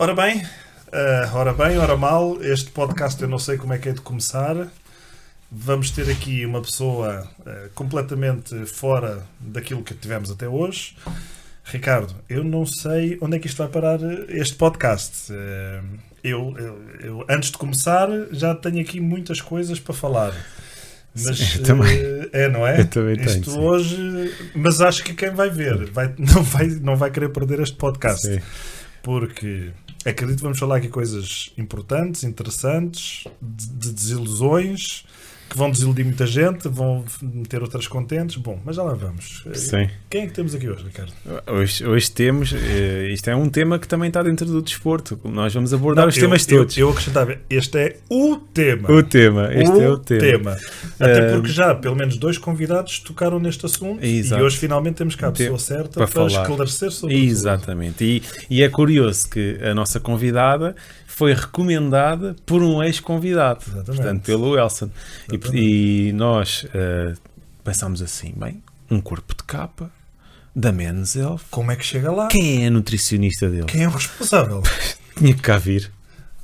Ora bem, ora mal, este podcast eu não sei como é que é de começar. Vamos ter aqui uma pessoa completamente fora daquilo que tivemos até hoje. Ricardo, eu não sei onde é que isto vai parar este podcast. Eu antes de começar, já tenho aqui muitas coisas para falar. Mas sim, também. Não é? Eu também tenho, isto sim. hoje, mas acho que quem vai ver não vai querer perder este podcast. Sim. Porque acredito que vamos falar aqui coisas importantes, interessantes, de desilusões, que vão desiludir muita gente, vão meter outras contentes. Bom, mas já lá vamos. Sim. Quem é que temos aqui hoje, Ricardo? Hoje temos, isto é um tema que também está dentro do desporto. Nós vamos abordar os temas todos. Eu acrescentava, este é o tema. Este é o tema. Até porque já pelo menos 2 convidados tocaram neste assunto. Exato. E hoje finalmente temos cá a pessoa certa para falar. esclarecer sobre Exatamente. E é curioso que a nossa convidada foi recomendada por um ex-convidado, portanto, pelo Elson. E nós pensámos assim, bem, um corpo de capa, da Men's Health. Como é que chega lá? Quem é a nutricionista dele? Quem é o responsável? Tinha que cá vir.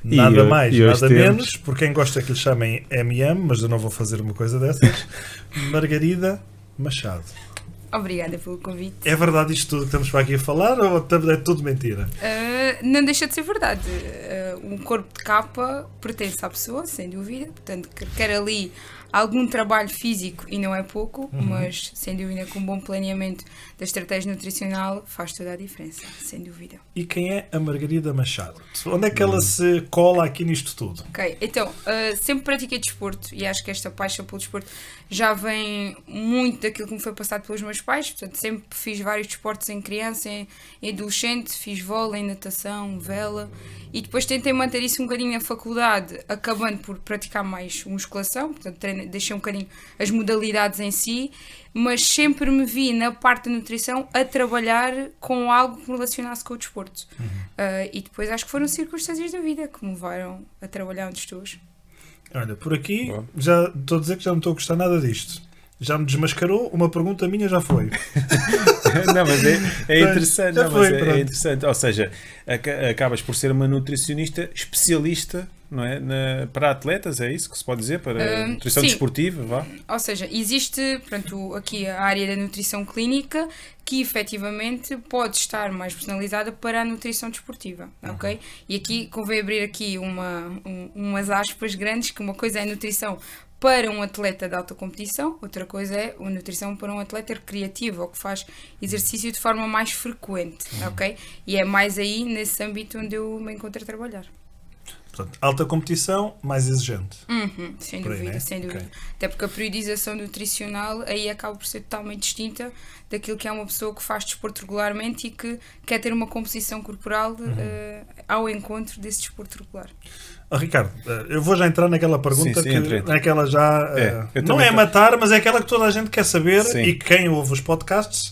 Nada mais, nada menos, por quem gosta que lhe chamem MM, mas eu não vou fazer uma coisa dessas, Margarida Machado. Obrigada pelo convite. É verdade isto tudo que estamos para aqui a falar ou é tudo mentira? Não deixa de ser verdade. Um corpo de capa pertence à pessoa, sem dúvida. Portanto, quer ali algum trabalho físico, e não é pouco, mas sem dúvida com um bom planeamento da estratégia nutricional faz toda a diferença, sem dúvida. E quem é a Margarida Machado? Onde é que ela se cola aqui nisto tudo? Ok, então, sempre pratiquei desporto e acho que esta paixão pelo desporto já vem muito daquilo que me foi passado pelos meus pais. Portanto, sempre fiz vários desportos em criança, em adolescente, fiz vôlei, natação, vela, e depois tentei manter isso um bocadinho na faculdade, acabando por praticar mais musculação, portanto deixei um bocadinho as modalidades em si, mas sempre me vi na parte da nutrição a trabalhar com algo que me relacionasse com o desporto. E depois acho que foram circunstâncias da vida que me levaram a trabalhar onde estou hoje. Olha, por aqui já estou a dizer que já não estou a gostar nada disto. Já me desmascarou, uma pergunta minha já foi. Não, mas é interessante. É interessante. Ou seja, acabas por ser uma nutricionista especialista, não é? Para atletas, é isso que se pode dizer? Para nutrição desportiva, vá? Ou seja, existe, portanto, aqui a área da nutrição clínica que efetivamente pode estar mais personalizada para a nutrição desportiva, ok? E aqui convém abrir aqui umas aspas grandes, que uma coisa é a nutrição para um atleta de alta competição, outra coisa é a nutrição para um atleta recreativo, ou que faz exercício de forma mais frequente, ok? E é mais aí, nesse âmbito, onde eu me encontro a trabalhar. Portanto, alta competição, mais exigente. Sem por aí, dúvida, né? sem dúvida. Okay. Até porque a periodização nutricional aí acaba por ser totalmente distinta daquilo que é uma pessoa que faz desporto regularmente e que quer ter uma composição corporal ao encontro desse desporto regular. Ricardo, eu vou já entrar naquela pergunta naquela já não é matar, mas é aquela que toda a gente quer saber. Sim. E quem ouve os podcasts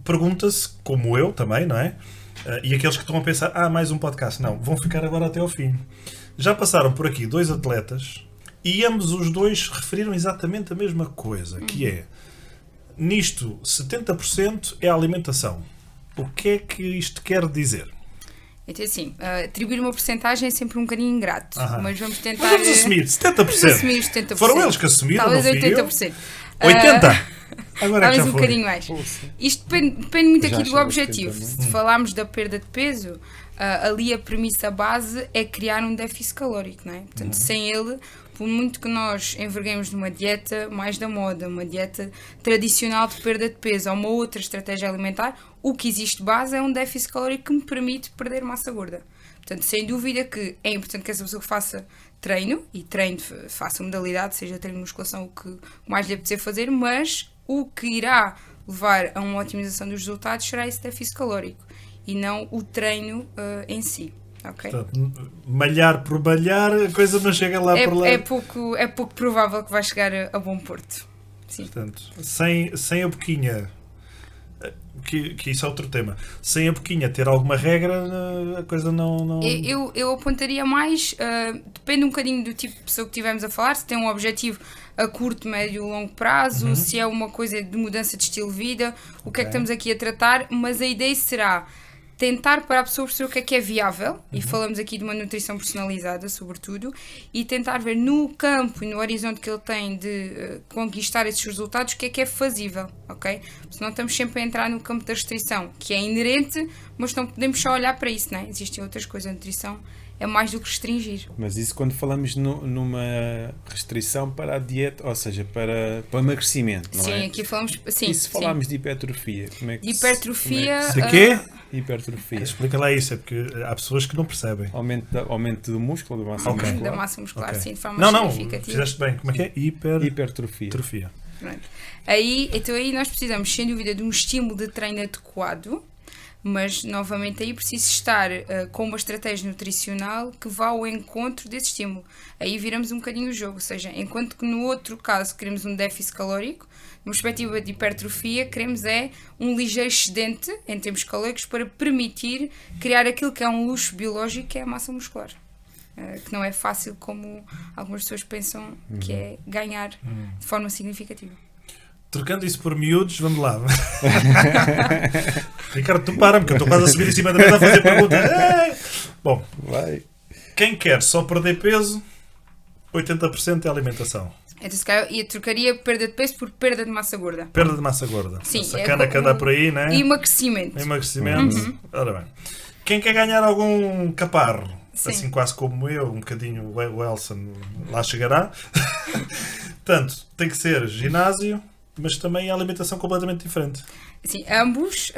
pergunta-se, como eu também, não é? E aqueles que estão a pensar, mais um podcast, não, vão ficar agora até ao fim. Já passaram por aqui 2 atletas e ambos os 2 referiram exatamente a mesma coisa, que é, nisto 70% é a alimentação. O que é que isto quer dizer? Então assim, atribuir uma porcentagem é sempre um bocadinho ingrato, mas vamos tentar... Mas vamos assumir 70%. Assumir 70%. Foram eles que assumiram, talvez não fui 80%. Eu? 80%? Agora talvez é que já um foi. bocadinho mais. Isto depende muito aqui do objetivo. 70%, Se falarmos da perda de peso, ali a premissa base é criar um déficit calórico, não é? Portanto, sem ele, por muito que nós enverguemos numa dieta mais da moda, uma dieta tradicional de perda de peso ou uma outra estratégia alimentar, o que existe de base é um déficit calórico que me permite perder massa gorda. Portanto, sem dúvida que é importante que essa pessoa faça treino, e faça modalidade, seja treino de musculação, o que mais lhe apetecer fazer, mas o que irá levar a uma otimização dos resultados será esse déficit calórico e não o treino em si. Okay? Portanto, malhar por malhar, a coisa não chega lá por lá. É pouco provável que vai chegar a bom porto. Sim. Portanto, sem a boquinha, que isso é outro tema, sem a boquinha ter alguma regra, a coisa não... Eu apontaria mais, depende um bocadinho do tipo de pessoa que estivermos a falar, se tem um objetivo a curto, médio ou longo prazo, se é uma coisa de mudança de estilo de vida, o que é que estamos aqui a tratar, mas a ideia será tentar para a pessoa perceber o que é viável, e falamos aqui de uma nutrição personalizada, sobretudo, e tentar ver no campo e no horizonte que ele tem de conquistar esses resultados, o que é fazível, ok? Senão estamos sempre a entrar no campo da restrição, que é inerente, mas não podemos só olhar para isso, não é? Existem outras coisas, a nutrição é mais do que restringir. Mas isso quando falamos numa restrição para a dieta, ou seja, para emagrecimento, não é? Sim, aqui falamos... Sim, e se falarmos de hipertrofia? Como é que hipertrofia... De quê? Hipertrofia. Explica lá isso, é porque há pessoas que não percebem. Aumento do músculo, da massa muscular. Da massa muscular, sim, de forma significativa. Não, fizeste bem. Como é que é? Hipertrofia. Então aí nós precisamos, sem dúvida, de um estímulo de treino adequado, mas novamente aí preciso estar com uma estratégia nutricional que vá ao encontro desse estímulo. Aí viramos um bocadinho o jogo, ou seja, enquanto que no outro caso queremos um déficit calórico, numa perspectiva de hipertrofia queremos um ligeiro excedente em termos calóricos para permitir criar aquilo que é um luxo biológico, que é a massa muscular. Que não é fácil como algumas pessoas pensam que é ganhar de forma significativa. Trocando isso por miúdos, vamos lá. Ricardo, tu para-me, que eu estou quase a subir em cima da mesa a fazer perguntas. Bom, quem quer só perder peso, 80% é alimentação. Então, se calhar, eu trocaria perda de peso por perda de massa gorda. Perda de massa gorda. Sim, sacana que anda por aí, né? E emagrecimento. Ora bem. Quem quer ganhar algum caparro, sim, assim quase como eu, um bocadinho o Elson lá chegará. Portanto, tem que ser ginásio, mas também a alimentação completamente diferente. Sim, ambos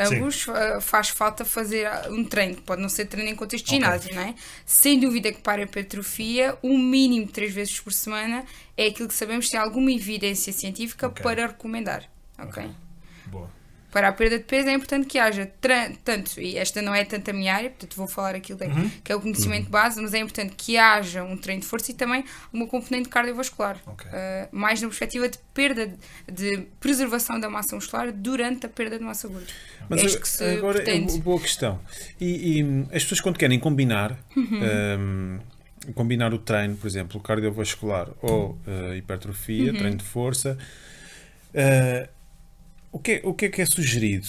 faz falta fazer um treino, pode não ser treino em contexto de ginásio, não é? Sem dúvida que para a hipertrofia, um mínimo de 3 vezes por semana é aquilo que sabemos ter alguma evidência científica para recomendar. Ok. Boa. Para a perda de peso é importante que haja tanto, e esta não é tanto a minha área, portanto vou falar aquilo que é o conhecimento base, mas é importante que haja um treino de força e também uma componente cardiovascular, mais na perspectiva de perda, de preservação da massa muscular durante a perda de massa gorda. Mas agora é uma boa questão. E as pessoas quando querem combinar o treino, por exemplo, cardiovascular ou hipertrofia, treino de força, o que é sugerido?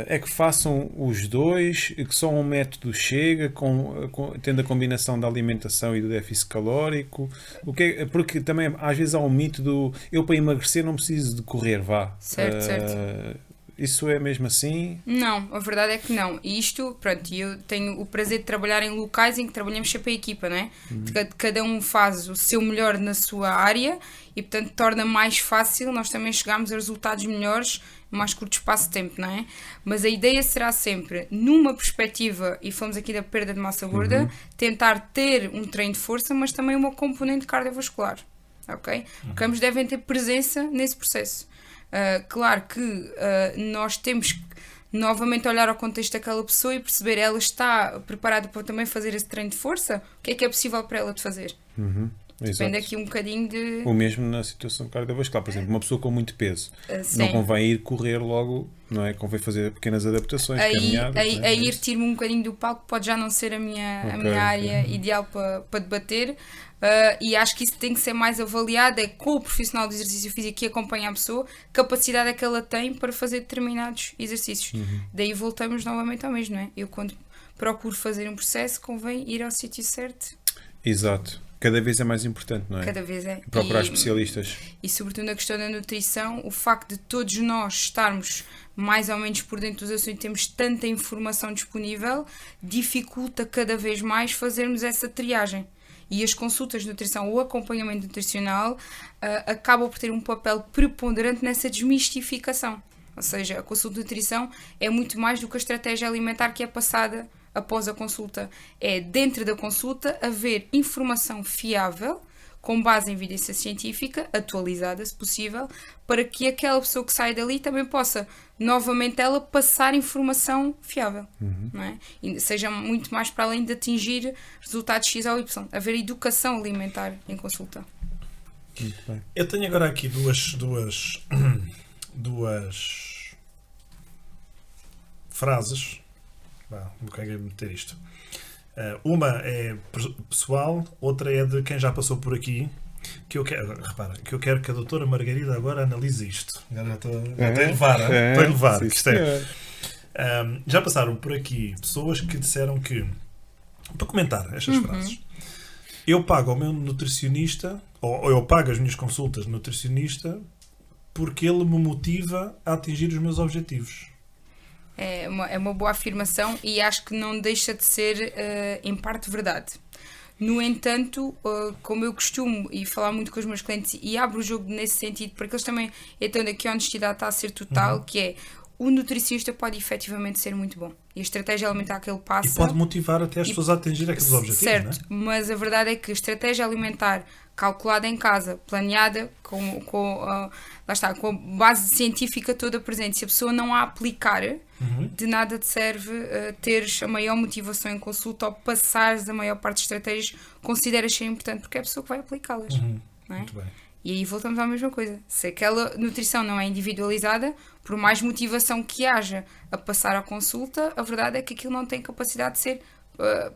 É que façam os dois, que só um método chega, tendo a combinação da alimentação e do déficit calórico? Porque também às vezes há um mito do eu para emagrecer não preciso de correr, Certo. Isso é mesmo assim? Não, a verdade é que não. E isto, pronto, eu tenho o prazer de trabalhar em locais em que trabalhamos sempre a equipa, não é? Cada um faz o seu melhor na sua área e, portanto, torna mais fácil nós também chegarmos a resultados melhores em mais curto espaço de tempo, não é? Mas a ideia será sempre, numa perspectiva, e falamos aqui da perda de massa gorda, tentar ter um treino de força, mas também uma componente cardiovascular, ok? Porque ambos devem ter presença nesse processo. Claro que nós temos que novamente olhar ao contexto daquela pessoa e perceber ela está preparada para também fazer esse treino de força, o que é possível para ela de fazer. Depende aqui um bocadinho de... O mesmo na situação cardiovascular, por exemplo, uma pessoa com muito peso, não convém ir correr logo, não é? Convém fazer pequenas adaptações, caminhadas. Aí retiro-me um bocadinho do palco, pode já não ser a minha área ideal para debater, e acho que isso tem que ser mais avaliado com o profissional de exercício físico que acompanha a pessoa, capacidade é que ela tem para fazer determinados exercícios. Daí voltamos novamente ao mesmo, não é? Eu quando procuro fazer um processo, convém ir ao sítio certo. Exato. Cada vez é mais importante, não é? Cada vez é. Procurar especialistas. E sobretudo na questão da nutrição, o facto de todos nós estarmos mais ou menos por dentro dos assuntos e temos tanta informação disponível, dificulta cada vez mais fazermos essa triagem. E as consultas de nutrição ou acompanhamento nutricional acabam por ter um papel preponderante nessa desmistificação. Ou seja, a consulta de nutrição é muito mais do que a estratégia alimentar que é passada após a consulta. É dentro da consulta haver informação fiável, com base em evidência científica, atualizada se possível, para que aquela pessoa que sai dali também possa, novamente ela, passar informação fiável. Não é? E seja muito mais para além de atingir resultados X ou Y. Haver educação alimentar em consulta. Muito bem. Eu tenho agora aqui duas frases. Vou meter isto. Uma é pessoal, outra é de quem já passou por aqui. Que eu quero que a doutora Margarida agora analise isto. Agora estou a levar. Isto Já passaram por aqui pessoas que disseram que, para comentar estas frases, eu pago ao meu nutricionista, ou eu pago as minhas consultas de nutricionista porque ele me motiva a atingir os meus objetivos. É uma boa afirmação e acho que não deixa de ser, em parte, verdade. No entanto, como eu costumo e falar muito com os meus clientes e abro o jogo nesse sentido, porque eles também entendem que a honestidade está a ser total, que é o nutricionista pode efetivamente ser muito bom. E a estratégia alimentar que ele passa... E pode motivar até as pessoas a atingir aqueles objetivos, certo, não é? Mas a verdade é que a estratégia alimentar calculada em casa, planeada, com a base científica toda presente, se a pessoa não a aplicar, de nada te serve teres a maior motivação em consulta ou passares a maior parte das estratégias consideras ser importante, porque é a pessoa que vai aplicá-las. Não é? Muito bem. E aí voltamos à mesma coisa. Se aquela nutrição não é individualizada, por mais motivação que haja a passar à consulta, a verdade é que aquilo não tem capacidade de ser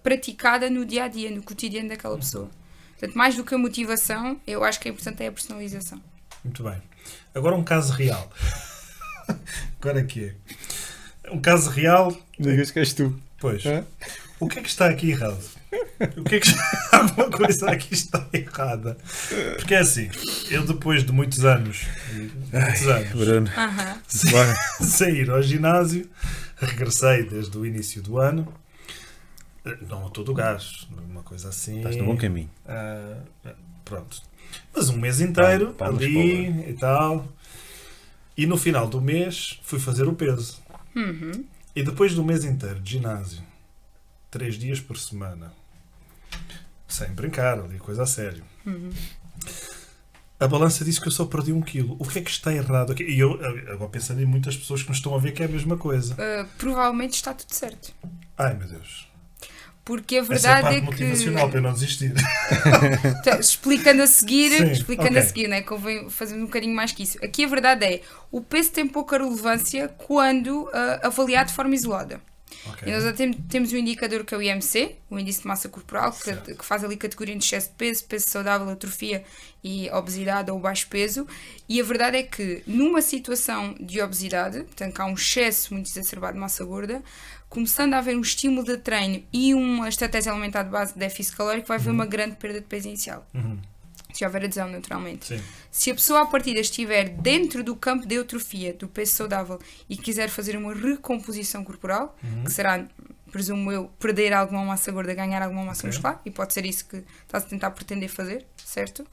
praticada no dia-a-dia, no cotidiano daquela pessoa. Portanto, mais do que a motivação, eu acho que é importante a personalização. Muito bem. Agora um caso real. Agora aqui é. Um caso real... Digas que és tu. Pois. O que é que está aqui errado? O que é que alguma coisa aqui está errada? Porque é assim, eu depois de muitos anos Bruno. Sem ir ao ginásio, regressei desde o início do ano, não a todo o gás, uma coisa assim. Estás no bom caminho. Pronto. Mas um mês inteiro, ali e tal, e no final do mês fui fazer o peso. E depois do mês inteiro de ginásio, 3 dias por semana, sem brincar, ali, coisa a sério. A balança disse que eu só perdi 1 quilo. O que é que está errado aqui? E eu, agora pensando em muitas pessoas que me estão a ver que é a mesma coisa. Provavelmente está tudo certo. Ai, meu Deus. Porque a verdade é a parte motivacional para eu não desistir. Então, explicando a seguir, né? Convém fazer um bocadinho mais que isso. Aqui a verdade é, o peso tem pouca relevância quando avaliado de forma isolada. E nós temos um indicador que é o IMC, o Índice de Massa Corporal, que faz ali categoria de excesso de peso, peso saudável, atrofia e obesidade ou baixo peso. E a verdade é que numa situação de obesidade, portanto que há um excesso muito exacerbado de massa gorda, começando a haver um estímulo de treino e uma estratégia alimentar de base de déficit calórico, vai haver uma grande perda de peso inicial. Se houver adesão, naturalmente. Sim. Se a pessoa à partida estiver dentro do campo de eutrofia, do peso saudável, e quiser fazer uma recomposição corporal, que será, presumo eu, perder alguma massa gorda, ganhar alguma massa muscular, e pode ser isso que estás a tentar pretender fazer, certo?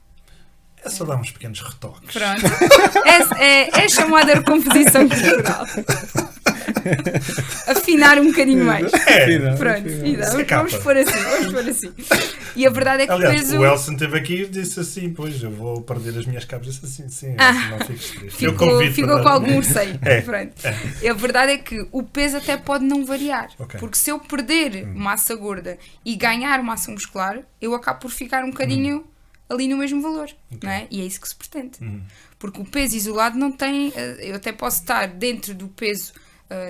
É só dar uns pequenos retoques. Pronto. É chamada recomposição corporal. Afinar um bocadinho mais. Pronto, vamos pôr assim. E a verdade é que aliás, peso... o Elson esteve aqui e disse assim, pois eu vou perder as minhas cabos. Disse assim, sim, não fiques triste. Ficou com algum receio. A verdade é que o peso até pode não variar. Porque se eu perder massa gorda e ganhar massa muscular, eu acabo por ficar um bocadinho ali no mesmo valor. Não é? E é isso que se pretende. Porque o peso isolado não tem... Eu até posso estar dentro do peso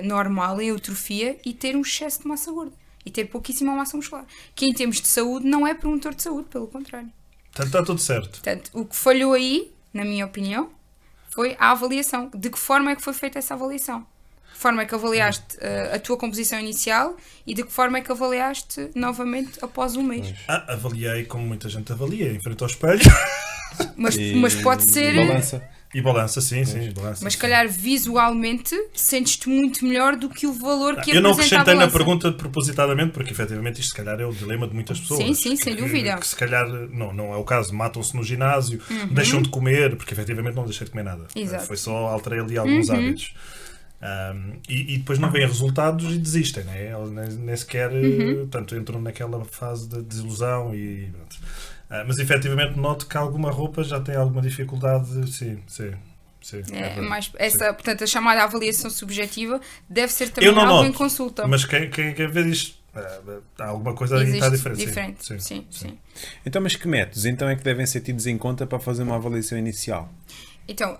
normal, em eutrofia, e ter um excesso de massa gorda. E ter pouquíssima massa muscular. Que em termos de saúde não é promotor de saúde, pelo contrário. Portanto, está tudo certo. Portanto, o que falhou aí, na minha opinião, foi a avaliação. De que forma é que foi feita essa avaliação? De que forma é que avaliaste a tua composição inicial e de que forma é que avaliaste novamente após um mês? Avaliei como muita gente avalia, em frente ao espelho. Mas pode ser... E balança, sim. Balança, mas se calhar visualmente sentes-te muito melhor do que o valor que eu não acrescentei na pergunta propositadamente, porque efetivamente isto se calhar é o dilema de muitas pessoas. Sim, sem dúvida. Que se calhar não é o caso, matam-se no ginásio, deixam de comer, porque efetivamente não deixei de comer nada. Exato. Foi só alterei ali alguns hábitos. E depois não vêm resultados e desistem, né? Nem sequer portanto, entram naquela fase de desilusão e pronto. Mas efetivamente noto que alguma roupa já tem alguma dificuldade. Sim. Portanto, a chamada avaliação subjetiva deve ser também algo em consulta. Mas quem vê diz há alguma coisa aí que está diferente. Sim. Então, mas que métodos então é que devem ser tidos em conta para fazer uma avaliação inicial? Então,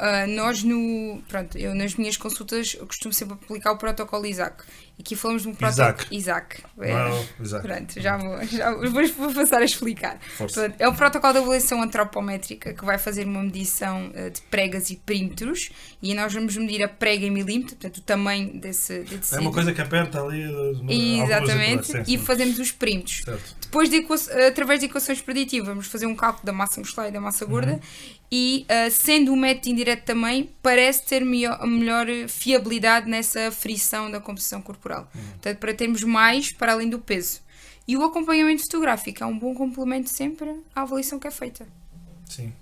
eu nas minhas consultas eu costumo sempre aplicar o protocolo ISAC. Aqui falamos de um protocolo... Isaac. Pronto, já vou passar a explicar. Portanto, é um protocolo de avaliação antropométrica que vai fazer uma medição de pregas e perímetros, e nós vamos medir a prega em milímetro, portanto o tamanho desse é uma coisa que aperta ali. Exatamente, e fazemos os perímetros. Depois, através de equações preditivas, vamos fazer um cálculo da massa muscular e da massa gorda, e sendo um método indireto também, parece ter melhor fiabilidade nessa aferição da composição corporal. Portanto, para termos mais para além do peso. E o acompanhamento fotográfico é um bom complemento sempre à avaliação que é feita. Sim.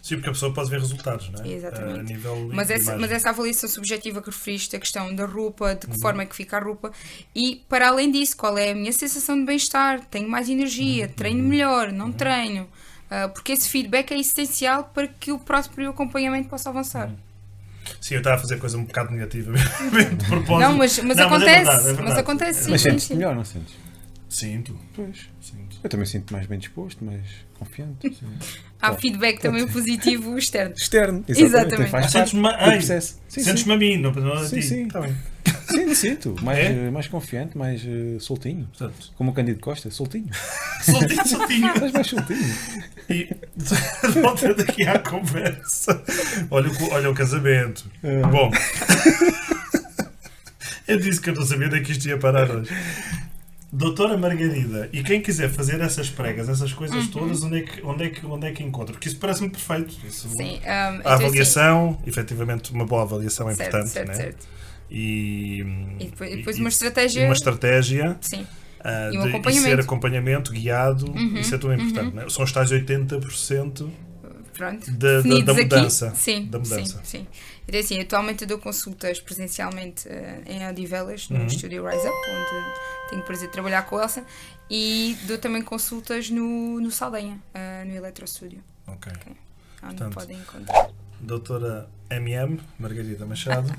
Sim, porque a pessoa pode ver resultados, não é? Exatamente. A nível mas essa avaliação subjetiva que referiste, a questão da roupa, de que forma é que fica a roupa, e para além disso, qual é a minha sensação de bem-estar? Tenho mais energia, treino melhor, não treino? Porque esse feedback é essencial para que o próprio acompanhamento possa avançar. Sim, eu estava a fazer coisa um bocado negativa mesmo, de propósito. Não, mas acontece. É verdade. Mas acontece, sim. Mas sentes-te melhor, não sentes? Sinto. Pois. Sinto. Eu também sinto mais bem disposto, mais confiante. Há feedback também positivo externo. Exatamente. Sentes-me a mim, não a ti. Sim. Tá bem. Sim, sinto. Mais confiante, mais soltinho. Portanto. Como o Cândido Costa, soltinho. Soltinho. Estás mais soltinho. E voltando aqui à conversa. Olha o casamento. Bom. Eu disse que eu não sabia onde é que isto ia parar hoje. Doutora Margarida, e quem quiser fazer essas pregas, essas coisas todas, onde é que encontra? Porque isso parece-me perfeito. Sim, a avaliação, efetivamente, uma boa avaliação é importante. Certo. E depois uma estratégia. Sim. E um acompanhamento. E ser acompanhamento guiado, isso é tudo importante. Né? São os tais 80% da mudança. Sim. Então, assim, atualmente eu dou consultas presencialmente em Odivelas, no estúdio Rise Up, onde tenho o prazer de trabalhar com o Elsa, e dou também consultas no Saldanha, no Eletrostúdio. Ok. Onde podem encontrar. Doutora MM, Margarida Machado.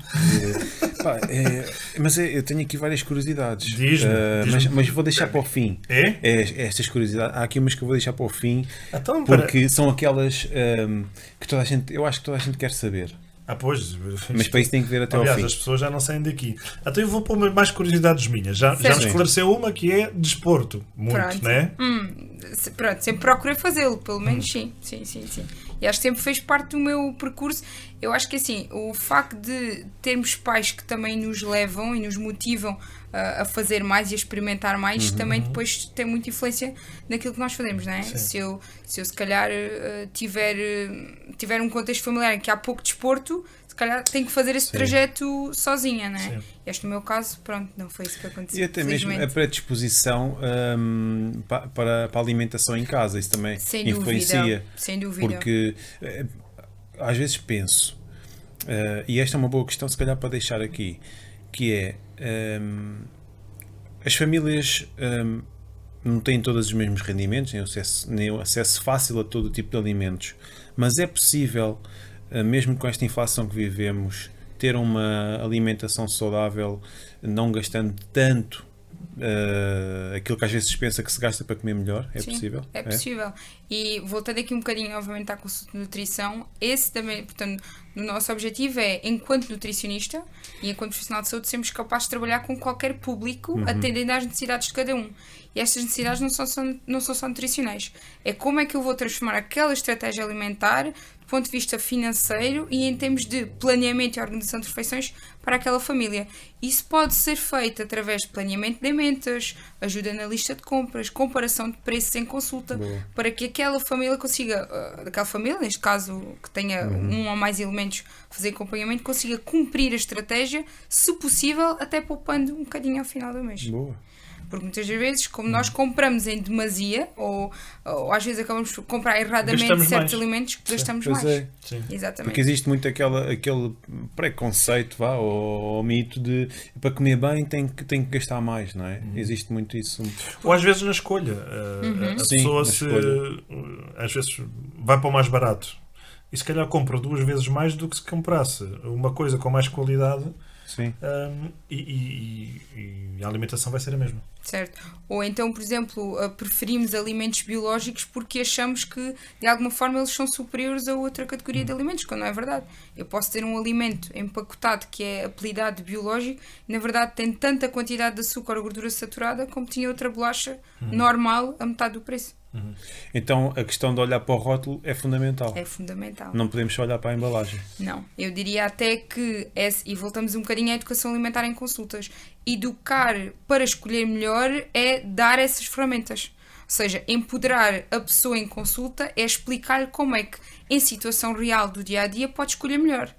Mas eu tenho aqui várias curiosidades. Diz-me. Mas vou deixar para o fim. Estas curiosidades. Há aqui umas que eu vou deixar para o fim, porque são aquelas que eu acho que toda a gente quer saber. Pois. Mas para isso tem que ver até ao fim. Aliás, as pessoas já não saem daqui. Então eu vou pôr mais curiosidades minhas. Já me esclareceu uma que é desporto. Muito, não é? Pronto, sempre procurei fazê-lo, pelo menos sim. E acho que sempre fez parte do meu percurso. Eu acho que assim, o facto de termos pais que também nos levam e nos motivam a fazer mais e a experimentar mais, também depois tem muita influência naquilo que nós fazemos, não é? Se eu se calhar tiver um contexto familiar em que há pouco desporto, se calhar tenho que fazer esse trajeto sozinha, não é? E este no meu caso, pronto, não foi isso que aconteceu. E até mesmo a predisposição para a alimentação em casa, isso também influencia. Sem dúvida. Porque às vezes penso, e esta é uma boa questão se calhar para deixar aqui, que é as famílias não têm todos os mesmos rendimentos, nem o acesso fácil a todo o tipo de alimentos, mas é possível, mesmo com esta inflação que vivemos, ter uma alimentação saudável, não gastando tanto aquilo que às vezes se pensa que se gasta para comer melhor. É possível? É possível. E voltando aqui um bocadinho, obviamente, à consulta de nutrição, esse também, portanto, o nosso objetivo é, enquanto nutricionista e enquanto profissional de saúde, sermos capazes de trabalhar com qualquer público, atendendo às necessidades de cada um. E estas necessidades não são só nutricionais. É como é que eu vou transformar aquela estratégia alimentar do ponto de vista financeiro e em termos de planeamento e organização de refeições para aquela família. Isso pode ser feito através de planeamento de emendas, ajuda na lista de compras, comparação de preços em consulta, para que aquela família consiga, neste caso que tenha um ou mais elementos fazer acompanhamento, consiga cumprir a estratégia, se possível, até poupando um bocadinho ao final do mês. Boa. Porque muitas vezes, como nós compramos em demasia, ou às vezes acabamos por comprar erradamente certos alimentos que gastamos mais. Sim. Exatamente. Porque existe muito aquele preconceito, ou mito de para comer bem tem que gastar mais, não é? Existe muito isso. Ou às vezes na escolha. A pessoa às vezes vai para o mais barato e se calhar compra 2 vezes mais do que se comprasse uma coisa com mais qualidade. Sim. E a alimentação vai ser a mesma. Certo. Ou então, por exemplo, preferimos alimentos biológicos porque achamos que, de alguma forma, eles são superiores a outra categoria de alimentos, quando não é verdade. Eu posso ter um alimento empacotado que é apelidado biológico e, na verdade, tem tanta quantidade de açúcar ou gordura saturada como tinha outra bolacha normal a metade do preço. Então, a questão de olhar para o rótulo é fundamental. É fundamental. Não podemos só olhar para a embalagem. Não. Eu diria até que, e voltamos um bocadinho à educação alimentar em consultas, educar para escolher melhor é dar essas ferramentas. Ou seja, empoderar a pessoa em consulta é explicar-lhe como é que, em situação real do dia-a-dia, pode escolher melhor.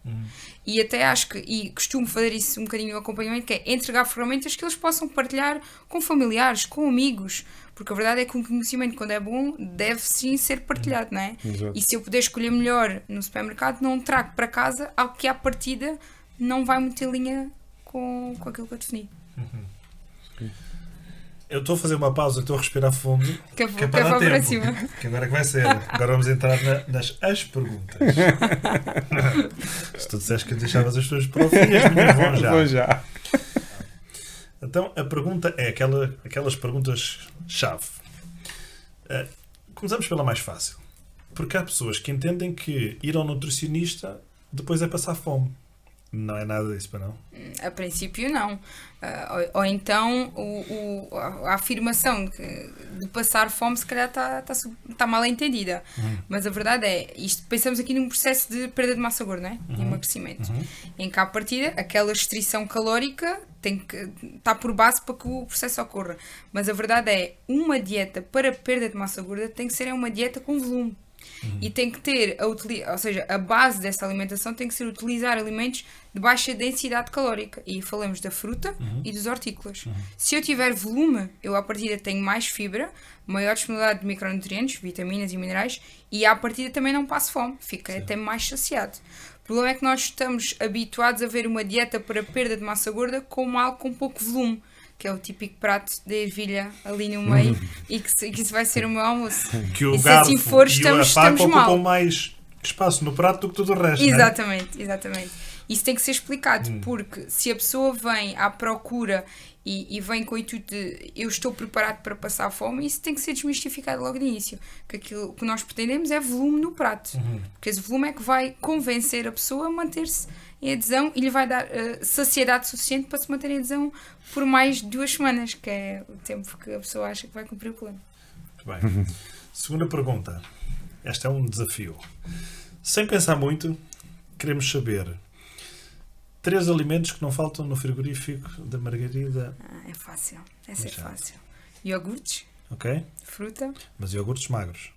E até acho que, e costumo fazer isso um bocadinho no acompanhamento, que é entregar ferramentas que eles possam partilhar com familiares, com amigos, porque a verdade é que um conhecimento, quando é bom, deve sim ser partilhado, não é? Exato. E se eu puder escolher melhor no supermercado, não trago para casa algo que à partida não vai muito em linha com aquilo que eu defini. Eu estou a fazer uma pausa, estou a respirar fundo. Que é para dar tempo. Que agora é que vai ser. Agora vamos entrar nas perguntas. Se tu disseste que deixavas as tuas para o fim, as minhas vão já. Vou já. Então a pergunta é aquelas perguntas-chave. Começamos pela mais fácil. Porque há pessoas que entendem que ir ao nutricionista depois é passar fome. Não é nada disso, para não? A princípio, não. Ou então a afirmação de passar fome se calhar está mal entendida. Mas a verdade é, pensamos aqui num processo de perda de massa gorda, não é? De emagrecimento. Em que, à partida, aquela restrição calórica está por base para que o processo ocorra. Mas a verdade é, uma dieta para perda de massa gorda tem que ser uma dieta com volume. E tem que ter, ou seja, a base dessa alimentação tem que ser utilizar alimentos de baixa densidade calórica. E falamos da fruta e dos hortícolas. Se eu tiver volume, eu à partida tenho mais fibra, maior disponibilidade de micronutrientes, vitaminas e minerais, e à partida também não passo fome, fica até mais saciado. O problema é que nós estamos habituados a ver uma dieta para perda de massa gorda como algo com pouco volume, que é o típico prato de ervilha ali no meio e que isso vai ser o meu almoço. Que o garfo assim for, estamos mal. Ocupam mais espaço no prato do que tudo o resto. Exatamente, exatamente. Isso tem que ser explicado, porque se a pessoa vem à procura e vem com o intuito de eu estou preparado para passar fome, isso tem que ser desmistificado logo de início. Que aquilo que nós pretendemos é volume no prato. Porque esse volume é que vai convencer a pessoa a manter-se em adesão e lhe vai dar saciedade suficiente para se manter em adesão por mais de 2 semanas, que é o tempo que a pessoa acha que vai cumprir o plano. Muito bem. Segunda pergunta. Este é um desafio. Sem pensar muito, queremos saber 3 alimentos que não faltam no frigorífico da Margarida. É fácil. Essa é fácil. Iogurtes. Ok. Fruta. Mas iogurtes magros.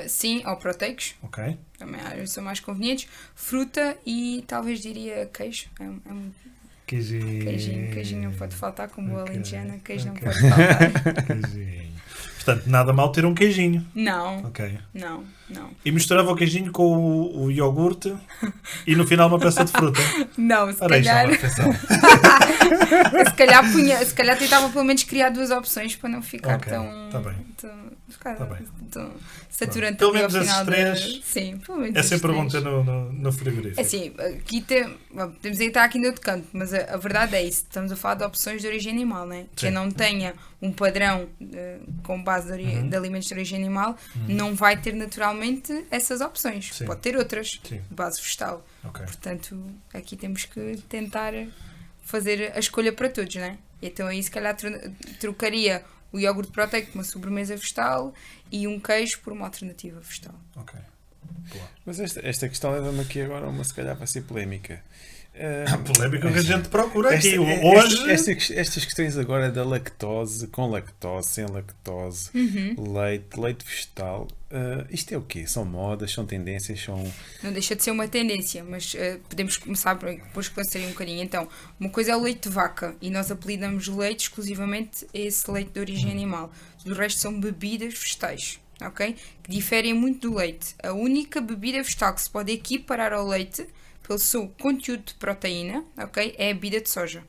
Sim, ou proteicos. Ok. Também são mais convenientes. Fruta e talvez diria queijo. Queijinho não pode faltar, como boa alentejana. Queijo não pode faltar. Queijinho. Portanto, nada mal ter um queijinho. Não. Ok. Não. E misturava o queijinho com o iogurte e no final uma peça de fruta. Não, se calhar. Se calhar tentava pelo menos criar 2 opções para não ficar tão. Tá bem. Tão saturante. Pelo menos esses 3. Sim, pelo menos. É sempre bom ter no frigorífico. É assim, aqui temos aí estar aqui no outro canto, mas a verdade é isso. Estamos a falar de opções de origem animal, não é? Quem não tenha um padrão com base de alimentos de origem animal não vai ter naturalmente essas opções. Sim. Pode ter outras, de base vegetal. Okay. Portanto, aqui temos que tentar fazer a escolha para todos, não é? Então aí se calhar trocaria o iogurte proteico por uma sobremesa vegetal e um queijo por uma alternativa vegetal. Ok. Boa. Mas esta questão leva-me aqui agora a uma, se calhar vai ser polémica. A polémica que a gente procura aqui. Hoje... Estas questões agora da lactose, com lactose, sem lactose, leite vegetal, isto é o quê? São modas, são tendências, são... Não deixa de ser uma tendência, mas podemos começar por esclarecer um bocadinho. Então, uma coisa é o leite de vaca e nós apelidamos leite exclusivamente a esse leite de origem animal. O resto são bebidas vegetais, ok? Que diferem muito do leite. A única bebida vegetal que se pode equiparar ao leite pelo seu conteúdo de proteína, ok, é a bebida de soja.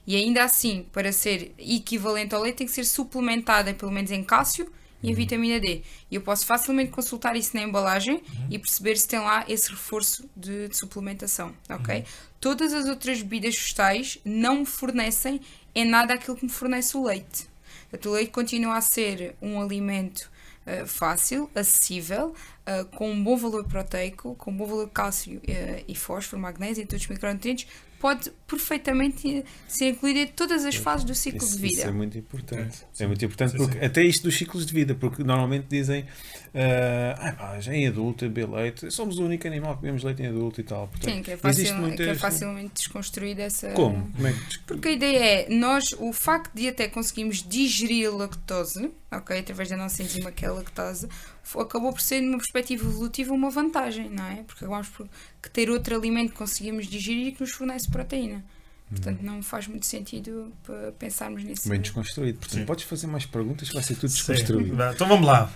E ainda assim, para ser equivalente ao leite, tem que ser suplementada pelo menos em cálcio e em vitamina D. E eu posso facilmente consultar isso na embalagem e perceber se tem lá esse reforço de suplementação, ok? Todas as outras bebidas vegetais não me fornecem em nada aquilo que me fornece o leite. O leite continua a ser um alimento fácil, acessível, com um bom valor proteico, com um bom valor de cálcio e fósforo, magnésio e todos os micronutrientes, pode perfeitamente ser incluído em todas as fases do ciclo de vida. Isso é muito importante. É muito importante, porque até isto dos ciclos de vida, porque normalmente dizem já em adulto, beber leite, somos o único animal que bebemos leite em adulto e tal. Portanto, sim, que é facilmente desconstruída essa... Como? Porque a ideia é, o facto de até conseguirmos digerir a lactose, ok, através da nossa enzima que é a lactose, acabou por ser, numa perspectiva evolutiva, uma vantagem, não é? Porque acabamos por ter outro alimento que conseguimos digerir e que nos fornece proteína. Portanto, não faz muito sentido para pensarmos nisso. Bem desconstruído. Portanto, podes fazer mais perguntas que vai ser tudo desconstruído. Então vamos lá.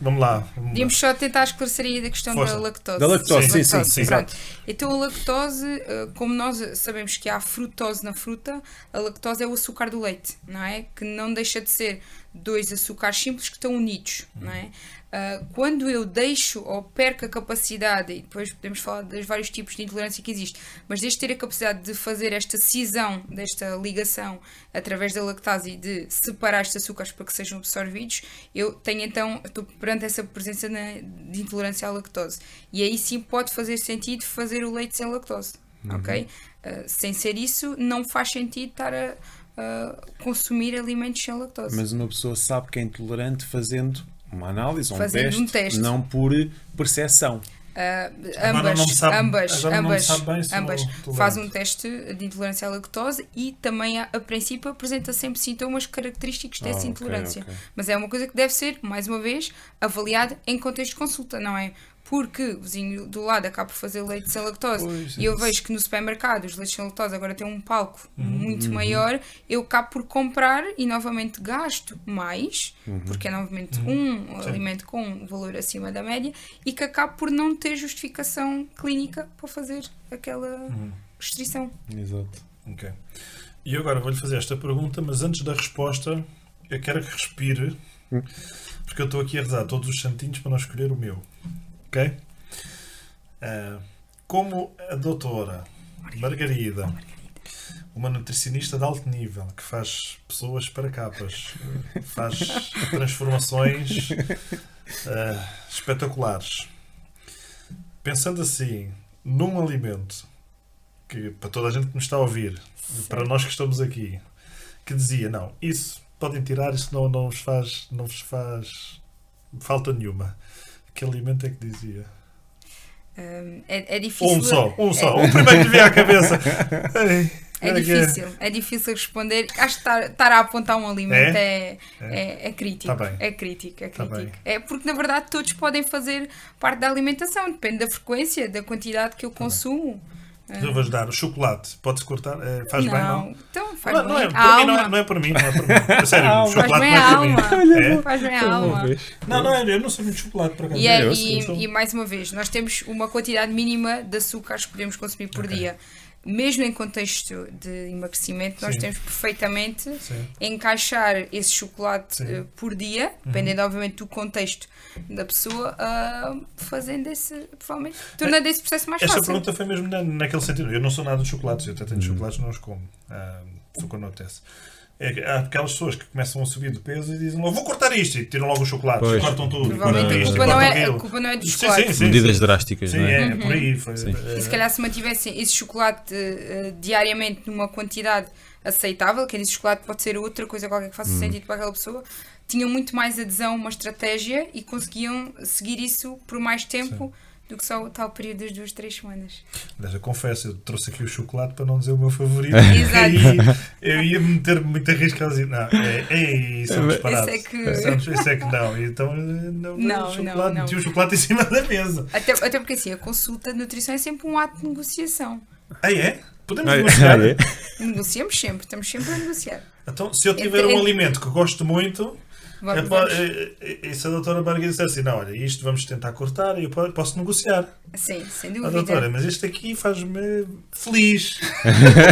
Podíamos só tentar esclarecer aí da questão da lactose. Da lactose, sim. Pronto. Então a lactose, como nós sabemos que há frutose na fruta, a lactose é o açúcar do leite, não é? Que não deixa de ser 2 açúcares simples que estão unidos, não é? Quando eu deixo ou perco a capacidade, e depois podemos falar dos vários tipos de intolerância que existe, mas deixo de ter a capacidade de fazer esta cisão, desta ligação através da lactase e de separar estes açúcares para que sejam absorvidos, estou perante essa presença de intolerância à lactose. E aí sim pode fazer sentido fazer o leite sem lactose, ok? Sem ser isso, não faz sentido estar a consumir alimentos sem lactose. Mas uma pessoa sabe que é intolerante fazendo uma análise, um teste, não por percepção. Ambas. Faz um teste de intolerância à lactose e também, a princípio, apresenta sempre sintomas característicos dessa intolerância. Okay. Mas é uma coisa que deve ser, mais uma vez, avaliada em contexto de consulta, não é? Porque o vizinho do lado acaba por fazer leite sem lactose e eu vejo que no supermercado os leites sem lactose agora têm um palco muito maior, eu acabo por comprar e novamente gasto mais, porque é novamente um alimento com um valor acima da média e que acabo por não ter justificação clínica para fazer aquela restrição. Exato. Ok. E agora vou-lhe fazer esta pergunta, mas antes da resposta eu quero que respire, porque eu estou aqui a rezar todos os santinhos para não escolher o meu. Ok? Como a doutora Margarida, uma nutricionista de alto nível, que faz pessoas para capas, faz transformações espetaculares. Pensando assim, num alimento que, para toda a gente que nos está a ouvir, para nós que estamos aqui, que dizia, não, isso podem tirar, isso não vos faz falta nenhuma. Que alimento é que dizia? É difícil. Um só. O primeiro que lhe veio à cabeça. É difícil responder. Acho que estar a apontar um alimento é crítico. Tá bem. É crítico. É porque, na verdade, todos podem fazer parte da alimentação. Depende da frequência, da quantidade que eu consumo. Eu vou ajudar. O chocolate, pode-se cortar? Faz bem, não? Então faz bem. Não é por mim. Sério, o chocolate não é por mim. Faz bem a alma. Eu não sou muito de chocolate, por acaso. E mais uma vez, nós temos uma quantidade mínima de açúcares que podemos consumir por dia. Mesmo em contexto de emagrecimento, nós temos perfeitamente encaixar esse chocolate por dia, dependendo obviamente do contexto da pessoa, fazendo provavelmente, tornando esse processo mais fácil. Esta pergunta foi mesmo naquele sentido. Eu não sou nada de chocolates, eu até tenho chocolates, não os como. Só quando acontece. Há aquelas pessoas que começam a subir de peso e dizem, vou cortar isto, e tiram logo o chocolate, cortam tudo. Provavelmente a culpa não é do chocolate. Sim, medidas drásticas. Sim, é por aí. E se calhar se mantivessem esse chocolate diariamente numa quantidade aceitável, que esse chocolate pode ser outra coisa qualquer que faça sentido para aquela pessoa, tinham muito mais adesão a uma estratégia e conseguiam seguir isso por mais tempo do que só o tal período das 2-3 semanas. Mas eu confesso, eu trouxe aqui o chocolate para não dizer o meu favorito. Exato. Eu ia meter muito a risco a dizer, não, isso é um disparate. Isso é que não. Então não. Meti o chocolate em cima da mesa. Até porque assim, a consulta de nutrição é sempre um ato de negociação. É? Podemos negociar? Negociamos sempre, estamos sempre a negociar. Então, se eu tiver um alimento que gosto muito... E se a doutora Margarida disser assim, não, olha, isto vamos tentar cortar e eu posso negociar. Sim, sem dúvida. Doutora, mas isto aqui faz-me feliz.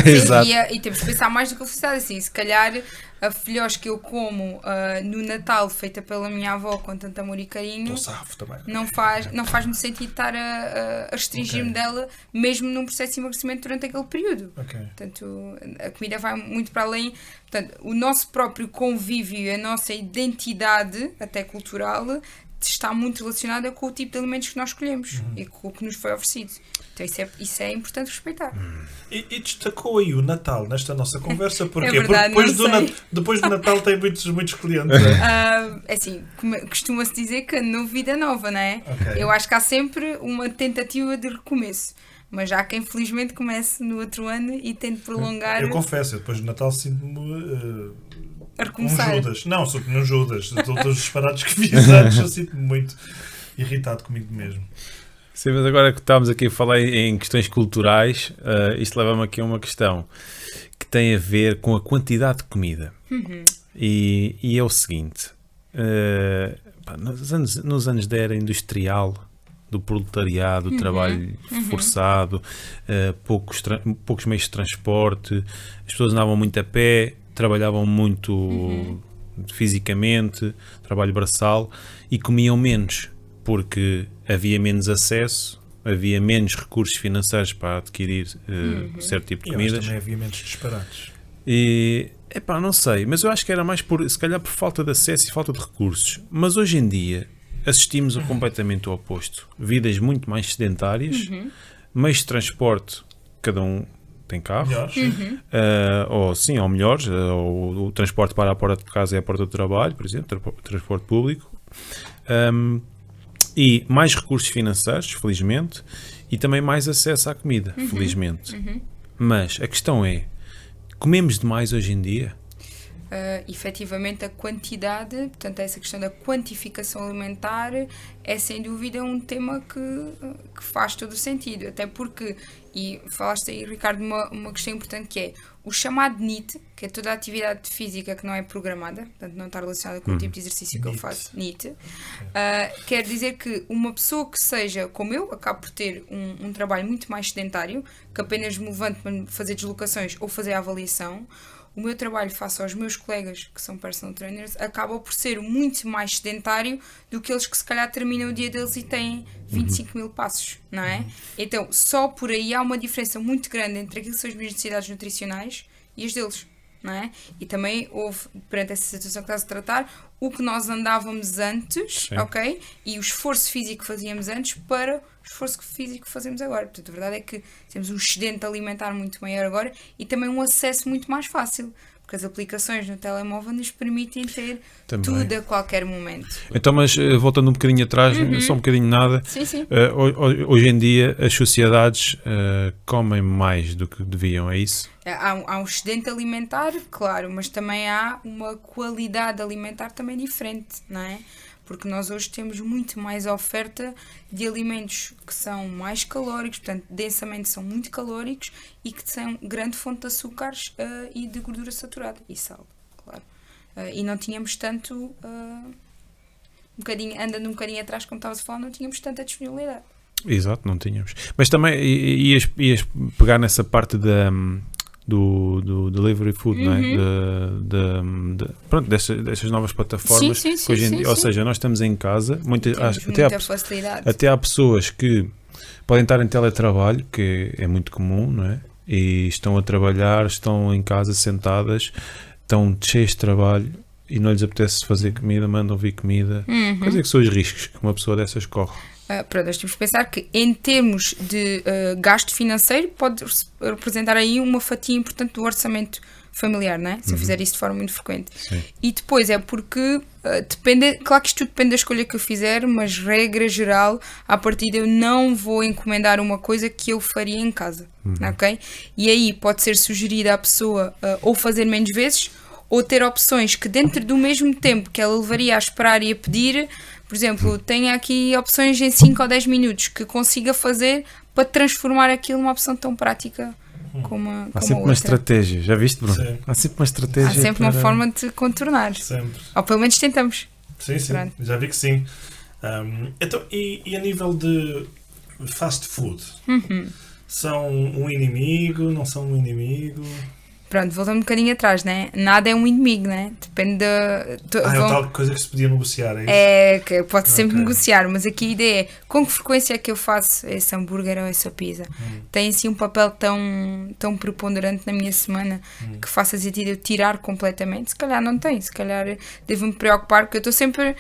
Sim, e temos que pensar mais do que a felicidade. Assim, se calhar a filhós que eu como no Natal, feita pela minha avó com tanto amor e carinho, também. não faz-me sentido estar a restringir-me dela, mesmo num processo de emagrecimento durante aquele período. Portanto, a comida vai muito para além. Portanto, o nosso próprio convívio, a nossa identidade, até cultural, está muito relacionada com o tipo de alimentos que nós escolhemos e com o que nos foi oferecido. Então isso é importante respeitar. E destacou aí o Natal nesta nossa conversa, porque verdade, porque depois do Natal tem muitos clientes. Assim, costuma-se dizer que ano novo, vida nova, não é? Eu acho que há sempre uma tentativa de recomeço. Mas já quem felizmente comece no outro ano e tente prolongar. Eu confesso, depois do Natal sinto-me a recomeçar. Judas. Não, sou como um Judas. Todos os disparados que fiz antes, eu sinto-me muito irritado comigo mesmo. Sim, mas agora que estamos aqui a falar em questões culturais, isto leva-me aqui a uma questão que tem a ver com a quantidade de comida. E é o seguinte, nos anos da era industrial, do proletariado, do trabalho forçado, poucos meios de transporte, as pessoas andavam muito a pé, trabalhavam muito fisicamente, trabalho braçal, e comiam menos, porque havia menos acesso, havia menos recursos financeiros para adquirir certo tipo de comidas. Também havia menos disparates. E, não sei, mas eu acho que era mais se calhar por falta de acesso e falta de recursos. Mas hoje em dia assistimos a completamente o oposto. Vidas muito mais sedentárias, meios de transporte, cada um tem carro, ou melhores, o transporte para a porta de casa e a porta do trabalho, por exemplo, transporte público, e mais recursos financeiros, felizmente, e também mais acesso à comida, felizmente. Mas a questão é, comemos demais hoje em dia? Efetivamente a quantidade, portanto essa questão da quantificação alimentar é sem dúvida um tema que faz todo o sentido, até porque, e falaste aí, Ricardo, uma questão importante, que é o chamado NEAT, que é toda a atividade física que não é programada, portanto não está relacionada com o tipo de exercício que eu faço, NEAT, quer dizer que uma pessoa que seja como eu, acaba por ter um trabalho muito mais sedentário, que apenas me levanto para fazer deslocações ou fazer a avaliação. O meu trabalho face aos meus colegas, que são personal trainers, acaba por ser muito mais sedentário do que eles que se calhar terminam o dia deles e têm 25 mil passos, não é? Então, só por aí há uma diferença muito grande entre aquilo que são as minhas necessidades nutricionais e as deles, não é? E também houve, perante essa situação que estás a tratar, o que nós andávamos antes, ok? E o esforço físico que fazíamos antes para o esforço físico que fazemos agora. Portanto, a verdade é que temos um excedente alimentar muito maior agora e também um acesso muito mais fácil, porque as aplicações no telemóvel nos permitem ter tudo a qualquer momento. Então, mas voltando um bocadinho atrás, só um bocadinho nada, hoje em dia as sociedades comem mais do que deviam, é isso? Há um excedente alimentar, claro, mas também há uma qualidade alimentar também diferente, não é? Porque nós hoje temos muito mais oferta de alimentos que são mais calóricos, portanto, densamente são muito calóricos e que são grande fonte de açúcares e de gordura saturada e sal, claro. E não tínhamos tanto, andando um bocadinho atrás, como estavas a falar, não tínhamos tanta disponibilidade. Exato, não tínhamos. Mas também ias pegar nessa parte do delivery food, não é? Pronto, dessas novas plataformas. Sim, ou seja, nós estamos em casa, muita facilidade. Até há pessoas que podem estar em teletrabalho, que é muito comum, não é? E estão a trabalhar, estão em casa sentadas, estão cheias de trabalho e não lhes apetece fazer comida, mandam vir comida. Quais é que são os riscos que uma pessoa dessas corre? Pronto, nós temos que pensar que em termos de gasto financeiro pode representar aí uma fatia importante do orçamento familiar, não é? Se eu fizer isso de forma muito frequente. Sim. E depois é porque depende, claro que isto tudo depende da escolha que eu fizer, mas regra geral, à partida eu não vou encomendar uma coisa que eu faria em casa, ok? E aí pode ser sugerida à pessoa ou fazer menos vezes ou ter opções que dentro do mesmo tempo que ela levaria a esperar e a pedir, por exemplo, tenha aqui opções em 5 ou 10 minutos que consiga fazer para transformar aquilo numa opção tão prática como a outra. Há sempre uma estratégia, já viste, Bruno? Sim. Há sempre uma estratégia. Há sempre uma forma de contornar. Sempre. Ou pelo menos tentamos. Sim, já vi que sim. Então, e a nível de fast food? São um inimigo? Não são um inimigo? Pronto, voltando um bocadinho atrás, né? Nada é um inimigo, né? Depende da... é tal coisa que se podia negociar, é isso? É, que pode sempre negociar, mas aqui a ideia é com que frequência é que eu faço esse hambúrguer ou essa pizza? Tem assim um papel tão preponderante na minha semana que faça sentido eu tirar completamente? Se calhar não tem, se calhar devo-me preocupar, porque eu estou sempre...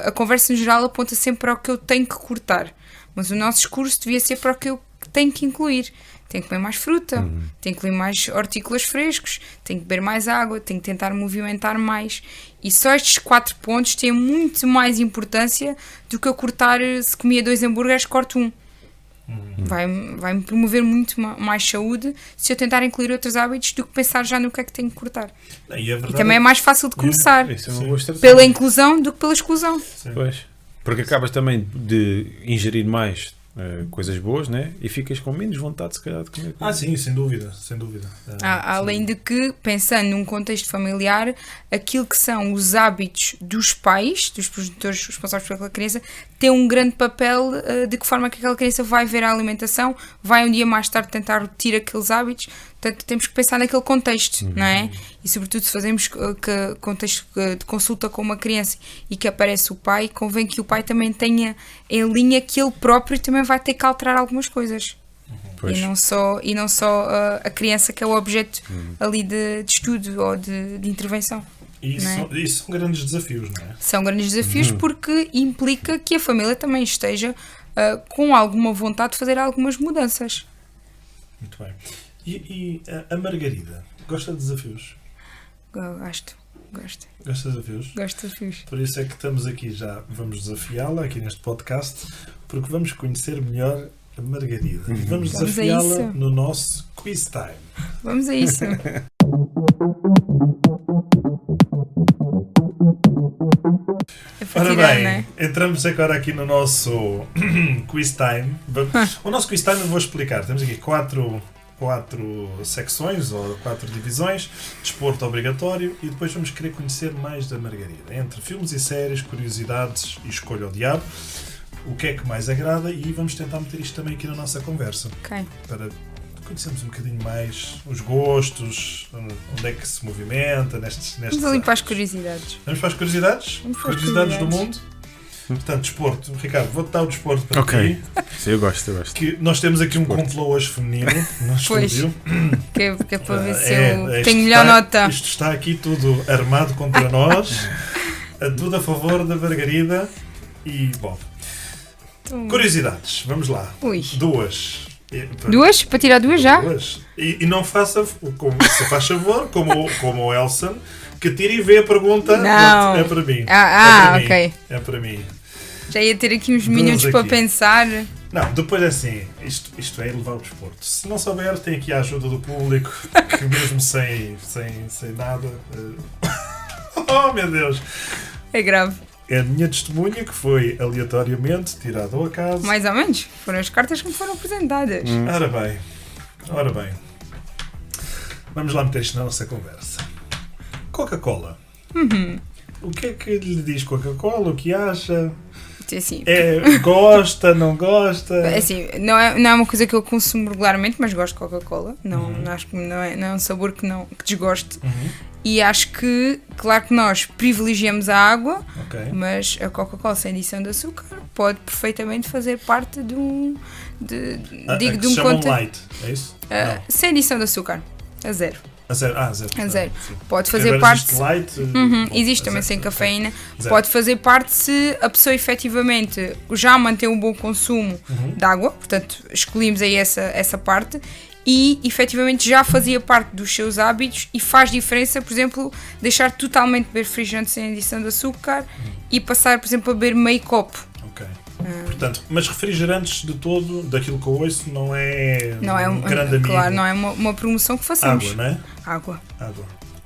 A conversa no geral aponta sempre para o que eu tenho que cortar, mas o nosso discurso devia ser para o que eu tenho que incluir. Tenho que comer mais fruta, tenho que comer mais hortícolas frescos, tenho que beber mais água, tenho que tentar movimentar mais. E só estes 4 pontos têm muito mais importância do que eu cortar, se comia 2 hambúrgueres, corto 1. Vai-me promover muito mais saúde se eu tentar incluir outros hábitos do que pensar já no que é que tenho que cortar. E também é mais fácil de começar pela inclusão do que pela exclusão. Pois. Porque acabas também de ingerir mais coisas boas, né? E ficas com menos vontade, se calhar, de comer. Sim, sem dúvida. Além de que, pensando num contexto familiar, aquilo que são os hábitos dos pais, dos progenitores responsáveis pela criança, tem um grande papel de que forma que aquela criança vai ver a alimentação, vai um dia mais tarde tentar repetir aqueles hábitos. Portanto, temos que pensar naquele contexto, não é? E sobretudo se fazemos contexto de consulta com uma criança e que aparece o pai, convém que o pai também tenha em linha que ele próprio também vai ter que alterar algumas coisas. E não só a criança que é o objeto ali de estudo ou de intervenção. E isso são grandes desafios, não é? São grandes desafios porque implica que a família também esteja com alguma vontade de fazer algumas mudanças. Muito bem. E a Margarida, gosta de desafios? Gosto. Gosta de desafios? Gosto de desafios. Por isso é que estamos aqui já, vamos desafiá-la aqui neste podcast, porque vamos conhecer melhor a Margarida. E vamos desafiá-la no nosso quiz time. Vamos a isso. Ora bem, entramos agora aqui no nosso quiz time. O nosso quiz time eu vou explicar. Temos aqui 4 secções ou 4 divisões, desporto obrigatório, e depois vamos querer conhecer mais da Margarida. Entre filmes e séries, curiosidades e escolha ao diabo, o que é que mais agrada, e vamos tentar meter isto também aqui na nossa conversa. Para conhecermos um bocadinho mais os gostos, onde é que se movimenta nestes Vamos ali para as curiosidades. Vamos para as curiosidades? Curiosidades do mundo? Portanto, desporto. Ricardo, vou-te dar o desporto para ti. Sim, eu gosto. Que nós temos aqui desporto. Um complô hoje feminino no estúdio. Que é para ver se eu tenho melhor nota. Isto está aqui tudo armado contra nós. Tudo a favor da Margarida. E, bom. Curiosidades. Vamos lá. 2. 2? Para tirar 2 já? 2. E não faça, se faz favor, como o Elson, que tire e vê a pergunta. Não. É para mim. Ok. É para mim. Já ia ter aqui uns minutos para pensar. Não, depois é assim, isto é elevar o desporto. Se não souber, tem aqui a ajuda do público, que mesmo sem nada... Oh, meu Deus! É grave. É a minha testemunha, que foi aleatoriamente tirada ao acaso. Mais ou menos. Foram as cartas que me foram apresentadas. Ora bem. Vamos lá meter isto na nossa conversa. Coca-Cola. O que é que lhe diz Coca-Cola? O que acha? Assim, gosta, não gosta? Assim, não é uma coisa que eu consumo regularmente, mas gosto de Coca-Cola. Acho que não é um sabor que desgoste. E acho que, claro que nós privilegiamos a água, mas a Coca-Cola sem adição de açúcar pode perfeitamente fazer parte de um light, é isso? Sem adição de açúcar, a zero. A zero. Pode fazer parte. Existe light. Existe também sem cafeína. Pode fazer parte se a pessoa efetivamente já mantém um bom consumo de água, portanto, escolhemos aí essa parte. E efetivamente já fazia parte dos seus hábitos e faz diferença, por exemplo, deixar totalmente de beber refrigerante sem adição de açúcar e passar, por exemplo, a beber meio copo. Portanto, mas refrigerantes de todo, daquilo que eu ouço, não é um grande amigo. Claro, não é uma promoção que façamos. Água, não é? Água.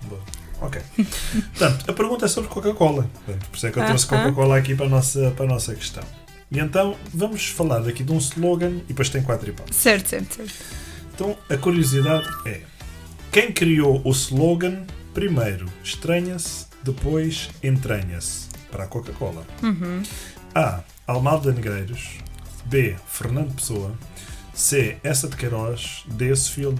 Boa. Ok. Portanto, a pergunta é sobre Coca-Cola. Por isso é que eu trouxe Coca-Cola aqui para a nossa questão. E então, vamos falar aqui de um slogan e depois tem 4 hipóteses. Certo. Então, a curiosidade é: quem criou o slogan primeiro estranha-se, depois entranha-se para a Coca-Cola? A. Almada Negreiros. B. Fernando Pessoa. C. Essa de Queiroz. D. Sofia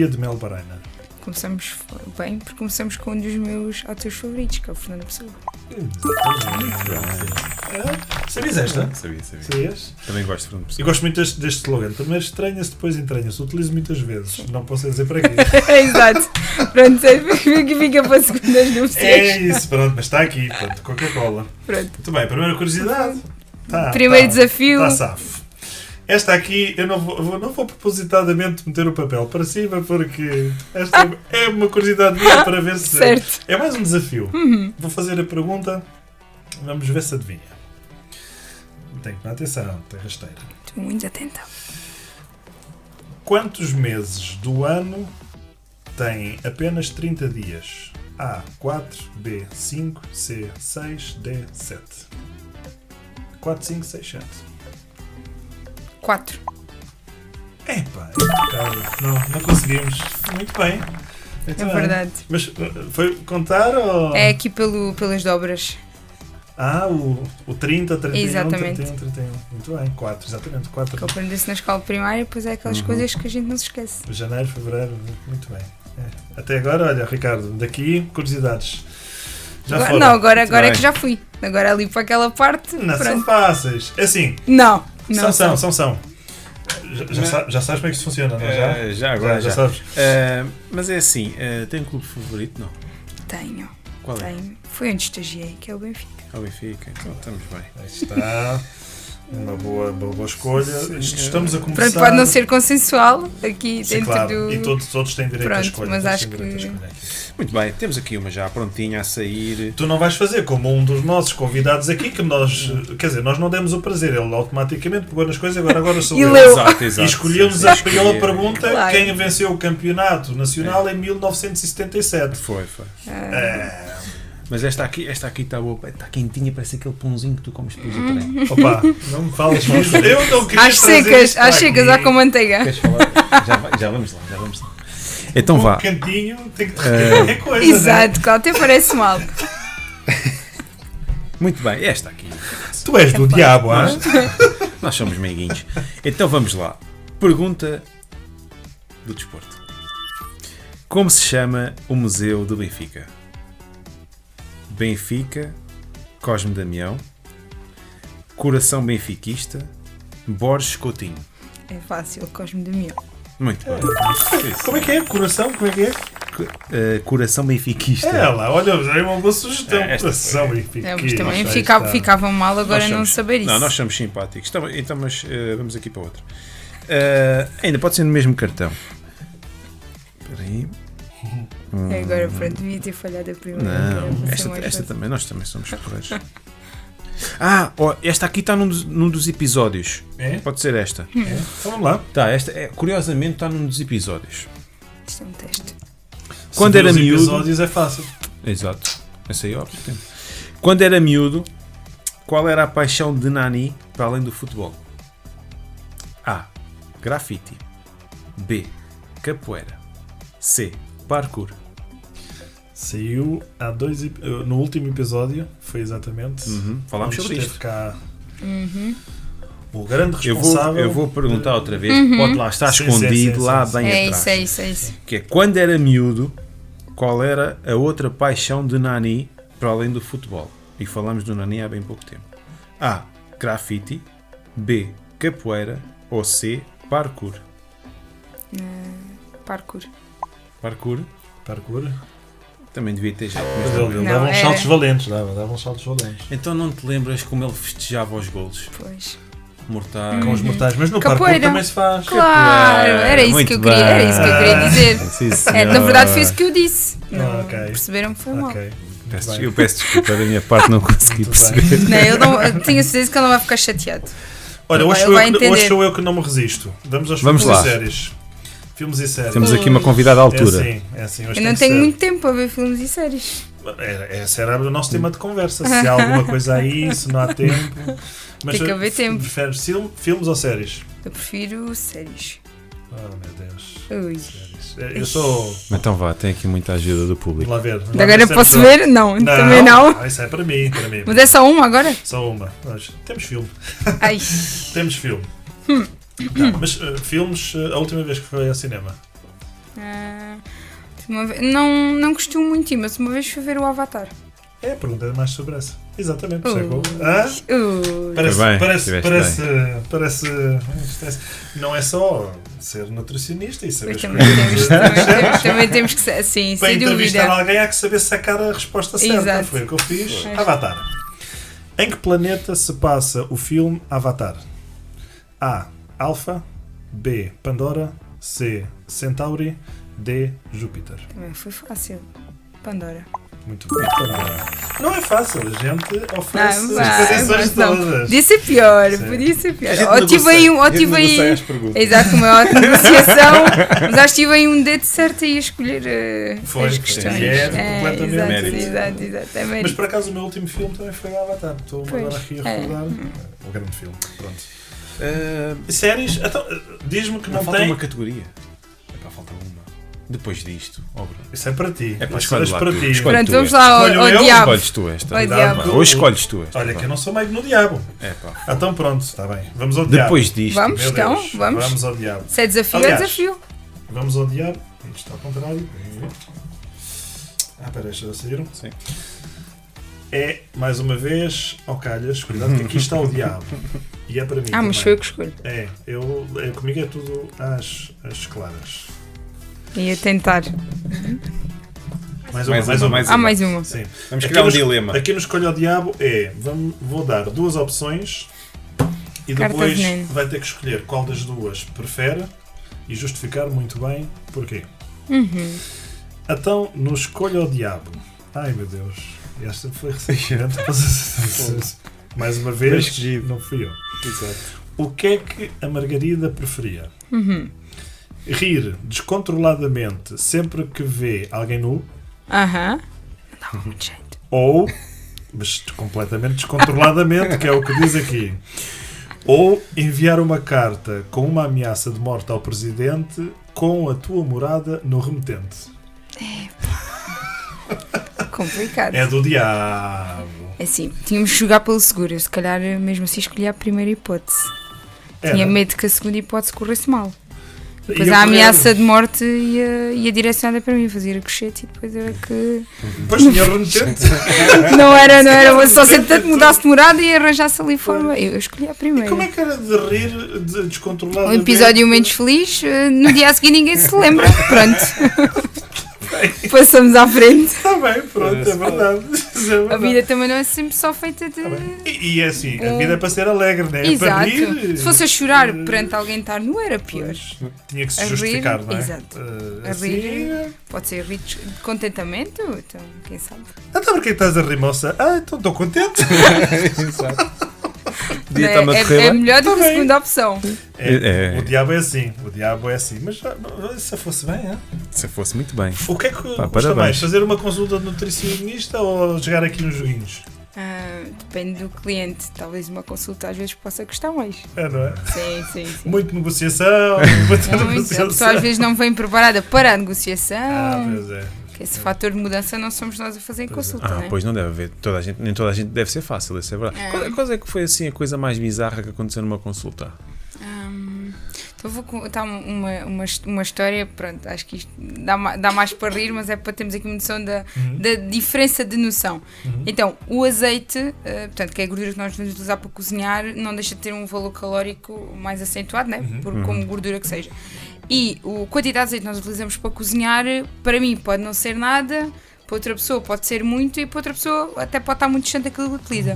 de Mel Barana. Começamos bem, porque começamos com um dos meus atores favoritos, que é o Fernando Pessoa. Sabias esta? Sabia. Sabias? Também gosto de Fernando Pessoa. Eu gosto muito deste slogan. Primeiro estranha-se, depois entranha-se. Utilizo muitas vezes. Não posso dizer para aqui. Exato. Pronto, fica para segundas números. É isso, pronto, mas está aqui. Pronto, Coca-Cola. Pronto. Muito bem, primeira curiosidade. Primeiro desafio. Está safo. Esta aqui, eu não vou propositadamente meter o papel para cima, porque esta é uma curiosidade minha para ver se... Certo. É mais um desafio. Vou fazer a pergunta, vamos ver se adivinha. Tem que dar atenção, tem rasteira. Estou muito atenta. Quantos meses do ano têm apenas 30 dias? A, 4, B, 5, C, 6, D, 7. 4, 5, 6, 7. 4. Epá, não conseguimos. Muito bem. Muito bem. Verdade. Mas foi contar ou... É aqui pelas dobras. O 30, 31, exatamente. 31. Muito bem, 4, exatamente. 4. Que eu aprendi-se na escola primária, depois é aquelas coisas que a gente não se esquece. Janeiro, fevereiro, muito bem. Até agora, olha, Ricardo, daqui, curiosidades. Já foram. Não, agora é que já fui. Agora ali para aquela parte. Não são fáceis. É assim. Não. São. Já sabes como é que isso funciona, não é? Já sabes. Mas é assim, tem um clube favorito? Não. Tenho. Qual é? Tenho. Foi onde estagiei, que é o Benfica. É o Benfica, então estamos bem. Aí está. Uma boa escolha. Estamos a começar. Pronto, pode não ser consensual aqui sim, dentro claro. do... E todos têm direito à escolha. Mas acho que... Muito bem, temos aqui uma já prontinha a sair. Tu não vais fazer como um dos nossos convidados aqui, que nós, quer dizer, nós não demos o prazer, ele automaticamente pegou nas coisas, agora sou eu. Exato. E escolhemos a pergunta, claro. Quem venceu o campeonato nacional em 1977. Foi. Mas esta aqui está boa, está quentinha, parece aquele pãozinho que tu comes depois do trem. Opa, não me falas disso. Eu não queria às secas, lá com manteiga. Queres falar? Já vamos lá. Então vá. Cantinho tem que ter coisa. Exato, né? claro, até parece mal. Muito bem, esta aqui. Tu és do diabo, Nós somos meiguinhos. Então vamos lá. Pergunta do desporto. Como se chama o Museu do Benfica? Benfica, Cosme Damião, Coração Benfiquista, Borges Coutinho. É fácil, Cosme Damião. Muito bem. Como é que é? Coração? Como é que é? Coração Benfiquista. Olha, é uma boa sugestão. Coração Benfiquista. Mas também ficavam mal agora não saber isso. Não, nós somos simpáticos. Então, mas vamos aqui para outra. Ainda pode ser no mesmo cartão. Espera aí. Agora pronto, devia ter falhado a primeira. Não, esta também, nós também somos porreiros. Esta aqui está num dos episódios. É? Pode ser esta. Então vamos lá. Esta curiosamente está num dos episódios. Isto é um teste. Quando era miúdo. Episódios é fácil. Exato. Esse aí, óbvio. Quando era miúdo, qual era a paixão de Nani para além do futebol? A. Grafite. B. Capoeira. C. Parkour. Saiu há no último episódio, foi exatamente. Falámos sobre isto. Cá o grande responsável. Eu vou perguntar outra vez, pode lá estar escondido, lá bem atrás. É isso. Que é, quando era miúdo, qual era a outra paixão de Nani para além do futebol? E falamos do Nani há bem pouco tempo. A. Grafite. B. Capoeira. Ou C. Parkour. Parkour. Parkour? Também devia ter jeito. Ele dava uns saltos valentes. Dava uns saltos valentes. Então não te lembras como ele festejava os golos? Pois. Mortais. Com os mortais. Mas no Capoeira. parkour também se faz. Claro, era isso que eu queria dizer. Sim, Na verdade foi isso que eu disse. Não, ok. Perceberam que foi mal. Okay. Eu peço desculpa da minha parte, não consegui perceber. Não, eu tinha certeza que ele não vai ficar chateado. Olha, hoje sou eu que não me resisto. Vamos aos filmes e séries. Filmes e séries. Temos aqui uma convidada à altura. É assim. Eu não tenho muito tempo para ver filmes e séries. Esse era o nosso tema de conversa. Se há alguma coisa aí, se não há tempo. Mas tem que haver tempo. Preferes filmes ou séries? Eu prefiro séries. Oh, meu Deus. Ui. Séries. Eu sou... Então vá, tem aqui muita ajuda do público. Vamos lá ver. Agora posso ver? Não, também não. Isso é para mim. Mas é só uma agora? Só uma. Temos filme. Ai. Temos filme. Mas filmes, a última vez que foi ao cinema? Não costumo muito ir, mas uma vez fui ver o Avatar. A pergunta é mais sobre essa. Exatamente. Parece. Não é só ser nutricionista e saber também temos que ser. Sim, para sem dúvida. entrevistar alguém há que saber sacar a resposta certa. Exato. Foi o que eu fiz. Avatar. Em que planeta se passa o filme Avatar? A. Alfa. B. Pandora. C. Centauri. D. Júpiter. Também foi fácil. Pandora. Muito bem, Pandora. Não é fácil, a gente oferece as condições todas. Podia ser pior, podia ser pior. Ou tive aí. Exato, uma ótima negociação, mas acho que tive aí um dedo certo aí a escolher as questões. Completamente exato. É mérito. Mas por acaso o meu último filme também foi o Avatar. Estou agora aqui a recordar. O grande filme. Pronto. Séries? Então, diz-me que não falta tem. Uma categoria. Falta uma. Depois disto, isso é para ti. É para escolher para ti. Pronto, vamos lá ao diabo. Escolhes tu esta. Hoje escolhes tu esta. Olha, que eu não sou meio no diabo. Então pronto, está bem. Vamos ao diabo. Depois disto. Vamos, então, vamos ao diabo. Se é desafio, é desafio. Vamos ao diabo. Isto está ao contrário. Espera, deixa eu sair. Sim. É, mais uma vez, ao calhas, cuidado que aqui está o diabo. E é para mim. Mas foi eu que escolho. Comigo é tudo às claras. Ia tentar. Mais uma. Sim. Vamos criar um dilema. Aqui no Escolha o Diabo vou dar duas opções e depois vai ter que escolher qual das duas prefere e justificar muito bem porquê. Então, no Escolha o Diabo. Ai meu Deus, esta foi recentemente. Mais uma vez, não fui eu. Exato. O que é que a Margarida preferia? Rir descontroladamente sempre que vê alguém nu. Não, muito jeito. Ou, mas completamente descontroladamente, que é o que diz aqui. Ou enviar uma carta com uma ameaça de morte ao presidente com a tua morada no remetente. Complicado. É do diabo. É assim, tínhamos que jogar pelo seguro. Eu, se calhar, mesmo assim, escolhi a primeira hipótese. Tinha medo que a segunda hipótese corresse mal. Depois a ameaça de morte ia direcionada para mim, fazia a cochete e depois era que... Depois tinha remetente. não era só ser tanto, mudasse de morada e arranjasse ali forma. Eu escolhi a primeira. E como é que era de rir descontroladamente? Um episódio menos feliz, no dia a seguir ninguém se lembra. Pronto. Passamos à frente. Está bem, pronto, é verdade. A vida também não é sempre só feita de... E é assim, a vida é para ser alegre, não é? Exato. Para rir. Se fosse a chorar perante alguém estar nu, era pior. Tinha que se justificar, não é? Exato. A rir, pode ser rir de contentamento, então, quem sabe. Então porquê estás a rir, moça? Então estou contente. Exato. É melhor do que a segunda opção. O diabo é assim. Mas se fosse bem, é? Se fosse muito bem. O que é que custa mais? Fazer uma consulta de nutricionista ou jogar aqui uns joguinhos? Depende do cliente. Talvez uma consulta às vezes possa custar mais. Não é? Sim. Muita negociação. A pessoa às vezes não vem preparada para a negociação. Pois é. Esse fator de mudança não somos nós a fazer em consulta, não é? Pois não deve haver. Nem toda a gente deve ser fácil, isso é verdade. Qual é que foi assim a coisa mais bizarra que aconteceu numa consulta? Então vou contar uma história, pronto, acho que isto dá mais para rir, mas é para termos aqui uma noção da diferença de noção. Então, o azeite, portanto, que é a gordura que nós vamos utilizar para cozinhar, não deixa de ter um valor calórico mais acentuado, né? Como gordura que seja. E a quantidade de azeite que nós utilizamos para cozinhar, para mim pode não ser nada, para outra pessoa pode ser muito e para outra pessoa até pode estar muito distante daquilo que utiliza.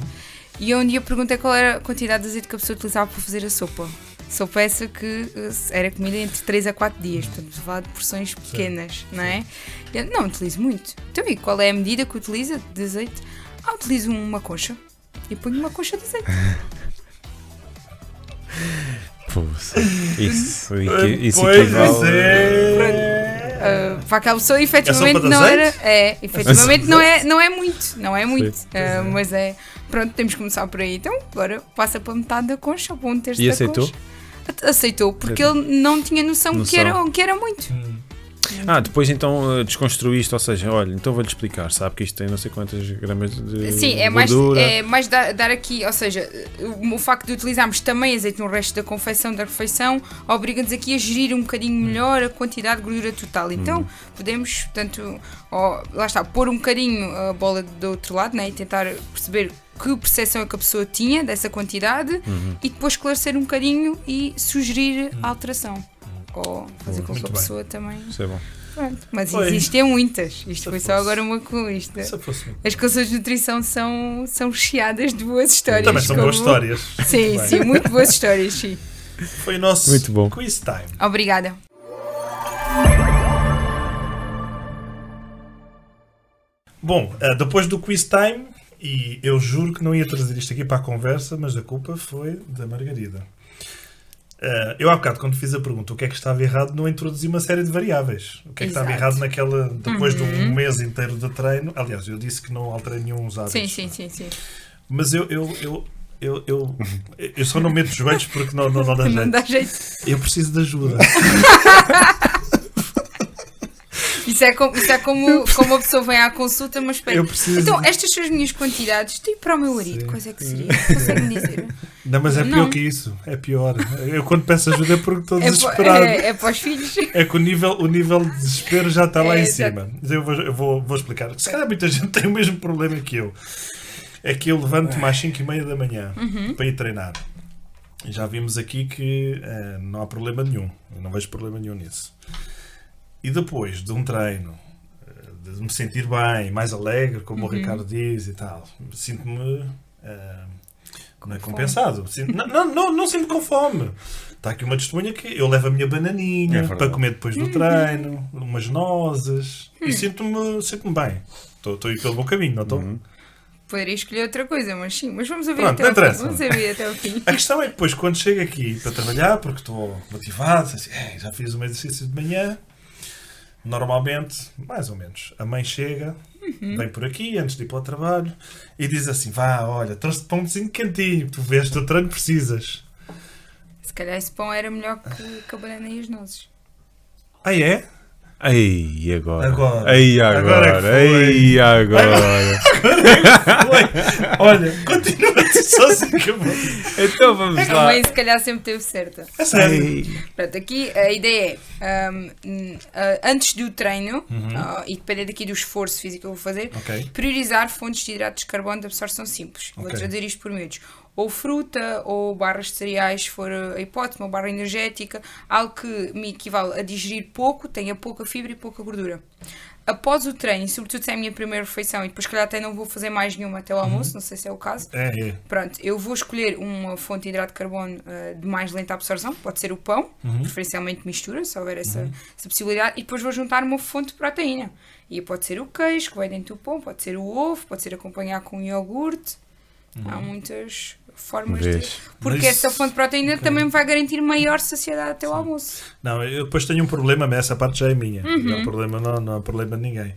E eu um dia perguntei qual era a quantidade de azeite que a pessoa utilizava para fazer a sopa. Sopa essa que era comida entre 3 a 4 dias, portanto, vamos falar de porções pequenas, não é? Eu não utilizo muito. Então, e qual é a medida que utiliza de azeite? Utilizo uma concha e ponho uma concha de azeite. Isso equivale. Para aquela pessoa, efetivamente não era. Efetivamente não é muito. Mas é. Pronto, temos que começar por aí. Então, agora passa para metade da concha, ou para um terço da concha. Aceitou, porque ele não tinha noção que era muito. Depois então desconstruíste, ou seja, olha, então vou-lhe explicar, sabe que isto tem não sei quantas gramas de sim, gordura. É mais dar aqui, ou seja, o facto de utilizarmos também azeite no resto da confeição, da refeição, obriga-nos aqui a gerir um bocadinho melhor a quantidade de gordura total. Então, podemos, portanto, lá está, pôr um bocadinho a bola do outro lado, né, e tentar perceber que percepção é que a pessoa tinha dessa quantidade e depois esclarecer um bocadinho e sugerir a alteração. Ou fazer com que a pessoa também... Isso é bom. Pronto. Mas existem muitas. Isto foi só agora uma conquista. As consultas de nutrição são recheadas de boas histórias. Também são boas histórias. Sim, sim, muito boas histórias, sim. Foi o nosso muito bom. Quiz Time. Obrigada. Bom, depois do Quiz Time, e eu juro que não ia trazer isto aqui para a conversa, mas a culpa foi da Margarida. Eu há bocado, quando fiz a pergunta o que é que estava errado, não introduzi uma série de variáveis. O que é que estava errado naquela, depois de um mês inteiro de treino. Aliás, eu disse que não alterei nenhum dos hábitos. Sim. Mas eu só não meto os joelhos porque não dá jeito. Não dá jeito. Eu preciso de ajuda. Isso é como a pessoa vem à consulta, mas espera. Então, estas são as minhas quantidades. Estou para o meu marido. Quais é que seria? Consegue-me dizer? Não, mas é pior que isso. É pior. Eu quando peço ajuda é porque estou desesperado. É para os filhos. É que o nível de desespero já está lá em cima. Mas eu vou explicar. Se calhar muita gente tem o mesmo problema que eu. É que eu levanto-me às 5h30 da manhã para ir treinar. E já vimos aqui que não há problema nenhum. Eu não vejo problema nenhum nisso. E depois de um treino, de me sentir bem, mais alegre, como o Ricardo diz e tal, sinto-me não é compensado. Não sinto com fome. Está aqui uma testemunha que eu levo a minha bananinha para comer depois do treino, umas nozes, e sinto-me bem. Estou a ir pelo bom caminho, não estou? Poderia escolher outra coisa, mas sim. Mas vamos ouvir até o fim. A questão é que depois, quando chego aqui para trabalhar, porque estou motivado, assim, já fiz um exercício de manhã, normalmente, mais ou menos, a mãe chega, vem por aqui antes de ir para o trabalho e diz assim, olha, trouxe-te pãozinho quentinho, tu vês, do treino precisas. Se calhar esse pão era melhor que a banana e as nozes. Ah, é? Aí agora. Agora. Olha, continua-te sozinho. Então vamos lá. A mãe se calhar sempre teve certa. É sério. Pronto, aqui a ideia é, antes do treino, e dependendo aqui do esforço físico que eu vou fazer, priorizar fontes de hidratos de carbono de absorção simples. Vou trazer isto por miúdos. Ou fruta, ou barras de cereais, se for a hipótese, uma barra energética, algo que me equivale a digerir pouco, tenha pouca fibra e pouca gordura. Após o treino, sobretudo se é a minha primeira refeição, e depois, calhar, até não vou fazer mais nenhuma até o almoço, não sei se é o caso. Pronto, eu vou escolher uma fonte de hidrato de carbono de mais lenta absorção, pode ser o pão, preferencialmente mistura, se houver essa possibilidade, e depois vou juntar uma fonte de proteína. E pode ser o queijo, que vai dentro do pão, pode ser o ovo, pode ser acompanhado com iogurte. Há muitas formas de... Porque essa fonte de proteína também me vai garantir maior saciedade até o almoço. Não, eu depois tenho um problema, mas essa parte já é minha. Não é problema, não é problema de ninguém.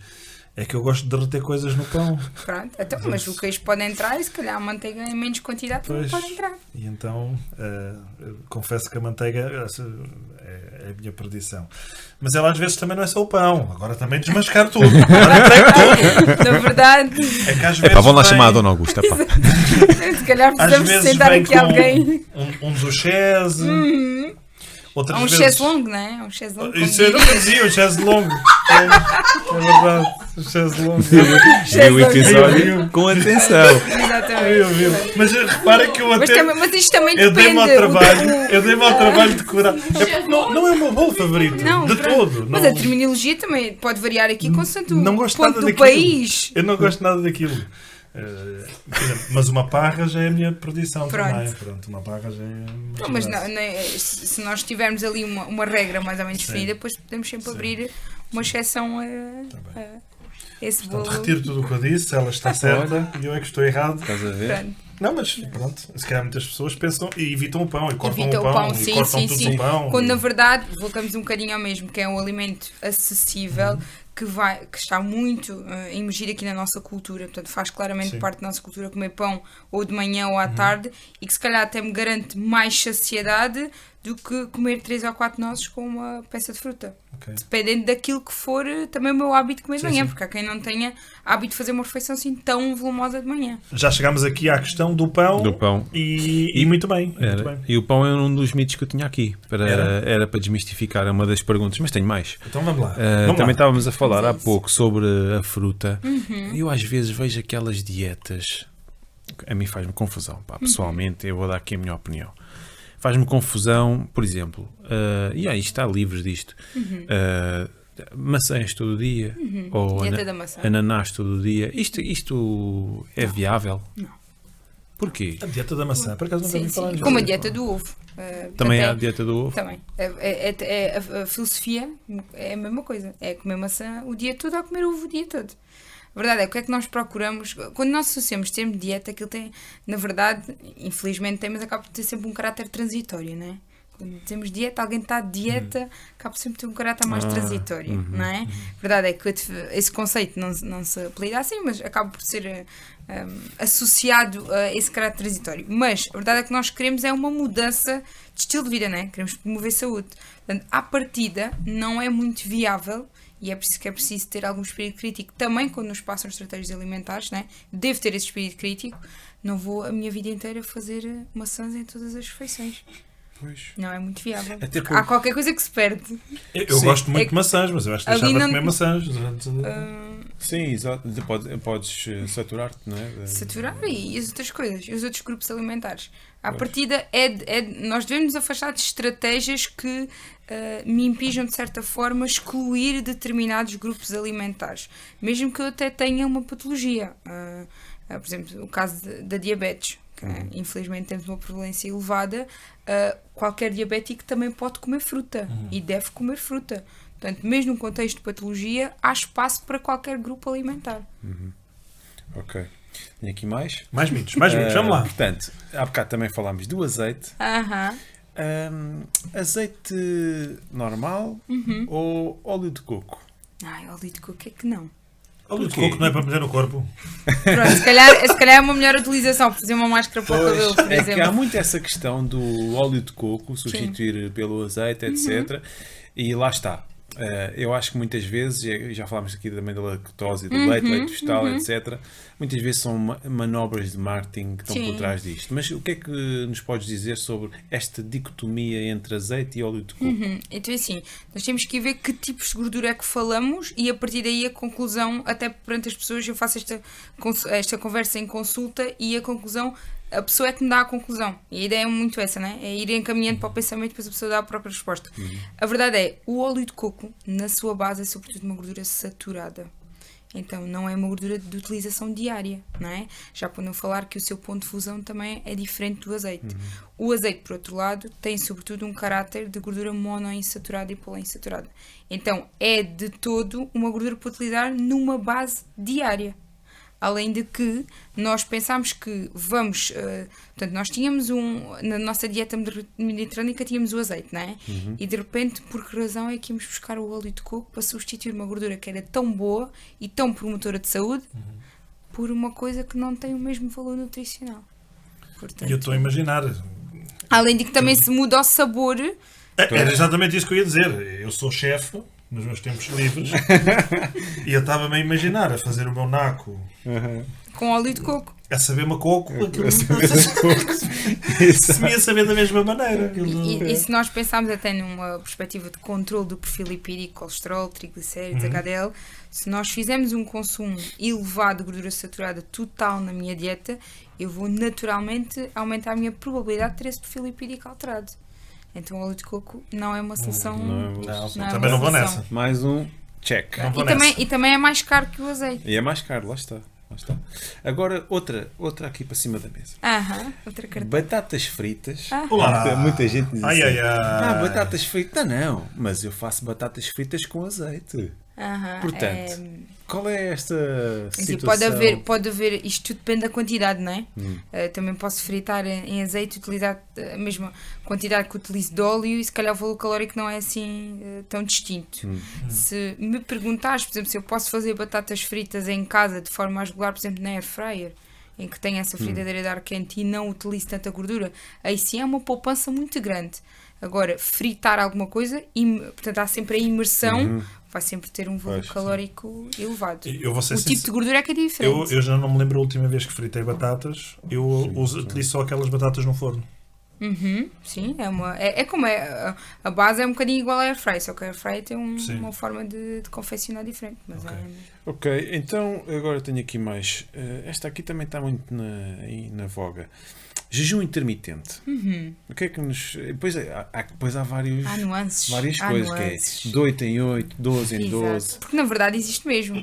É que eu gosto de derreter coisas no pão. Pronto, então, mas o queijo pode entrar e se calhar a manteiga em menos quantidade também pode entrar. E então, confesso que a manteiga é a minha perdição. Mas ela às vezes também não é só o pão. Agora também desmascar tudo. Agora entrego tudo. Na verdade. É que às vezes vão lá chamar a Dona Augusta. Se calhar precisamos sentar aqui alguém. Um duchese. Há um chaise longo, não é? Um chaise longo. Isso eu não dizia, um chaise longo. É verdade. Um chaise longo. Vi o episódio com atenção. Exatamente. Mas repara que eu até. Mas isto também eu depende. Eu dei-me ao trabalho de curar. Não é o meu bolo favorito. De todo. Mas a terminologia também pode variar aqui consoante o ponto do daquilo. país. Eu não gosto nada daquilo. Mas uma parra já é a minha perdição também. Pronto, uma parra já é. Não, mas se nós tivermos ali uma regra mais ou menos definida, depois podemos sempre abrir uma exceção a esse bolo. Portanto, retiro tudo o que eu disse, ela está certa e eu é que estou errado. Estás a ver? Pronto. Não, mas pronto, se calhar muitas pessoas pensam e evitam o pão e cortam o pão, e cortam tudo o pão. Quando na verdade voltamos um bocadinho ao mesmo, que é um alimento acessível. Que está muito emergido aqui na nossa cultura, portanto faz claramente parte da nossa cultura comer pão ou de manhã ou à tarde e que se calhar até me garante mais saciedade do que comer 3 ou 4 nozes com uma peça de fruta. Dependendo daquilo que for também o meu hábito de comer de manhã, porque há quem não tenha hábito de fazer uma refeição assim tão volumosa de manhã. Já chegámos aqui à questão do pão. E muito bem. E o pão é um dos mitos que eu tinha aqui. Era para desmistificar, é uma das perguntas, mas tenho mais. Então vamos lá. Também estávamos a falar há pouco sobre a fruta. Eu às vezes vejo aquelas dietas, a mim faz-me confusão, pessoalmente, eu vou dar aqui a minha opinião. Faz-me confusão, por exemplo, e aí está livres disto, maçãs todo dia, ou ananás todo dia. Isto é viável? Não. Porquê? A dieta da maçã, por acaso não ouvi falar disso. Como a dieta do ovo. Também há a dieta do ovo? Também. A filosofia é a mesma coisa. É comer maçã o dia todo ou comer ovo o dia todo. A verdade é que o que é que nós procuramos, quando nós associamos termo de dieta, aquilo tem, na verdade, infelizmente tem, mas acaba por ter sempre um caráter transitório, não é? Quando dizemos dieta, alguém está de dieta, acaba por sempre ter um caráter mais transitório, não é? A verdade é que esse conceito não se aplica assim, mas acaba por ser associado a esse caráter transitório. Mas a verdade é que nós queremos é uma mudança de estilo de vida, não é? Queremos promover saúde. Portanto, à partida, não é muito viável. E é preciso ter algum espírito crítico também quando nos passam estratégias alimentares, né? Devo ter esse espírito crítico. Não vou a minha vida inteira fazer maçãs em todas as refeições. Pois. Não é muito viável. Há qualquer coisa que se perde. Eu gosto muito de maçãs, mas eu acho que deixava de comer maçãs durante... Sim, exato. Podes saturar-te, não é? Saturar e as outras coisas, e os outros grupos alimentares. À partida, nós devemos nos afastar de estratégias que me impijam, de certa forma, excluir determinados grupos alimentares. Mesmo que eu até tenha uma patologia. Por exemplo, o caso da diabetes. Que, infelizmente temos uma prevalência elevada. Qualquer diabético também pode comer fruta e deve comer fruta. Portanto, mesmo no contexto de patologia, há espaço para qualquer grupo alimentar. Ok. Tem aqui mais? Mais mitos, vamos lá. Portanto, há bocado também falámos do azeite. Azeite normal ou óleo de coco? Óleo de coco é que não. Óleo de coco não é para meter no corpo? Pronto, se calhar é uma melhor utilização para fazer uma máscara para o cabelo, por exemplo. Que há muito essa questão do óleo de coco, substituir pelo azeite, etc. E lá está. Eu acho que muitas vezes, já falámos aqui também da lactose, do leite vegetal, etc. Muitas vezes são manobras de marketing que estão por trás disto. Mas o que é que nos podes dizer sobre esta dicotomia entre azeite e óleo de coco? Então assim, nós temos que ver que tipos de gordura é que falamos e a partir daí a conclusão, até perante as pessoas, eu faço esta conversa em consulta e a conclusão, a pessoa é que me dá a conclusão. E a ideia é muito essa, né? É ir encaminhando para o pensamento e depois a pessoa dá a própria resposta. A verdade é, o óleo de coco, na sua base, é sobretudo uma gordura saturada. Então, não é uma gordura de utilização diária, não é? Já para não falar que o seu ponto de fusão também é diferente do azeite. O azeite, por outro lado, tem sobretudo um caráter de gordura monoinsaturada e poliinsaturada. Então, é de todo uma gordura para utilizar numa base diária. Além de que nós pensámos que vamos... portanto, nós tínhamos na nossa dieta mediterrânica tínhamos o azeite, não é? E de repente, por que razão é que íamos buscar o óleo de coco para substituir uma gordura que era tão boa e tão promotora de saúde por uma coisa que não tem o mesmo valor nutricional? Portanto, e eu estou a imaginar... Além de que também se muda o sabor... Era exatamente isso que eu ia dizer. Eu sou chefe... nos meus tempos livres e eu estava-me a imaginar a fazer o meu naco com óleo de coco, a saber-me a coco, se me ia saber da mesma maneira. E se nós pensarmos até numa perspectiva de controle do perfil lipídico, colesterol, triglicéridos, HDL, se nós fizermos um consumo elevado de gordura saturada total na minha dieta, eu vou naturalmente aumentar a minha probabilidade de ter esse perfil lipídico alterado. Então o óleo de coco não é uma solução. Também não vou nessa. Mais um check. E também é mais caro que o azeite. E é mais caro, lá está. Agora, outra aqui para cima da mesa. Outra carta. Batatas fritas. Muita gente diz batatas fritas não, mas eu faço batatas fritas com azeite. Portanto, qual é esta situação? Pode haver, isto tudo depende da quantidade, não é? Também posso fritar em azeite, utilizar a mesma quantidade que utilizo de óleo e se calhar o valor calórico não é assim tão distinto. Se me perguntares, por exemplo, se eu posso fazer batatas fritas em casa de forma mais regular, por exemplo, na air fryer, em que tenho essa fritadeira de ar quente e não utilizo tanta gordura, aí sim é uma poupança muito grande. Agora, fritar alguma coisa, portanto há sempre a imersão, vai sempre ter um valor calórico elevado. O tipo de gordura é que é diferente. Eu já não me lembro a última vez que fritei batatas, eu utilizo só aquelas batatas no forno. Sim, é como a base é um bocadinho igual à air fry, só que a air fry tem uma forma de confeccionar diferente. Mas ok, então agora tenho aqui mais. Esta aqui também está muito na voga. Jejum intermitente. O que é que nos. Depois há várias coisas, nuances. Que é de 8 em 8, 12 em 12. Porque na verdade existe mesmo.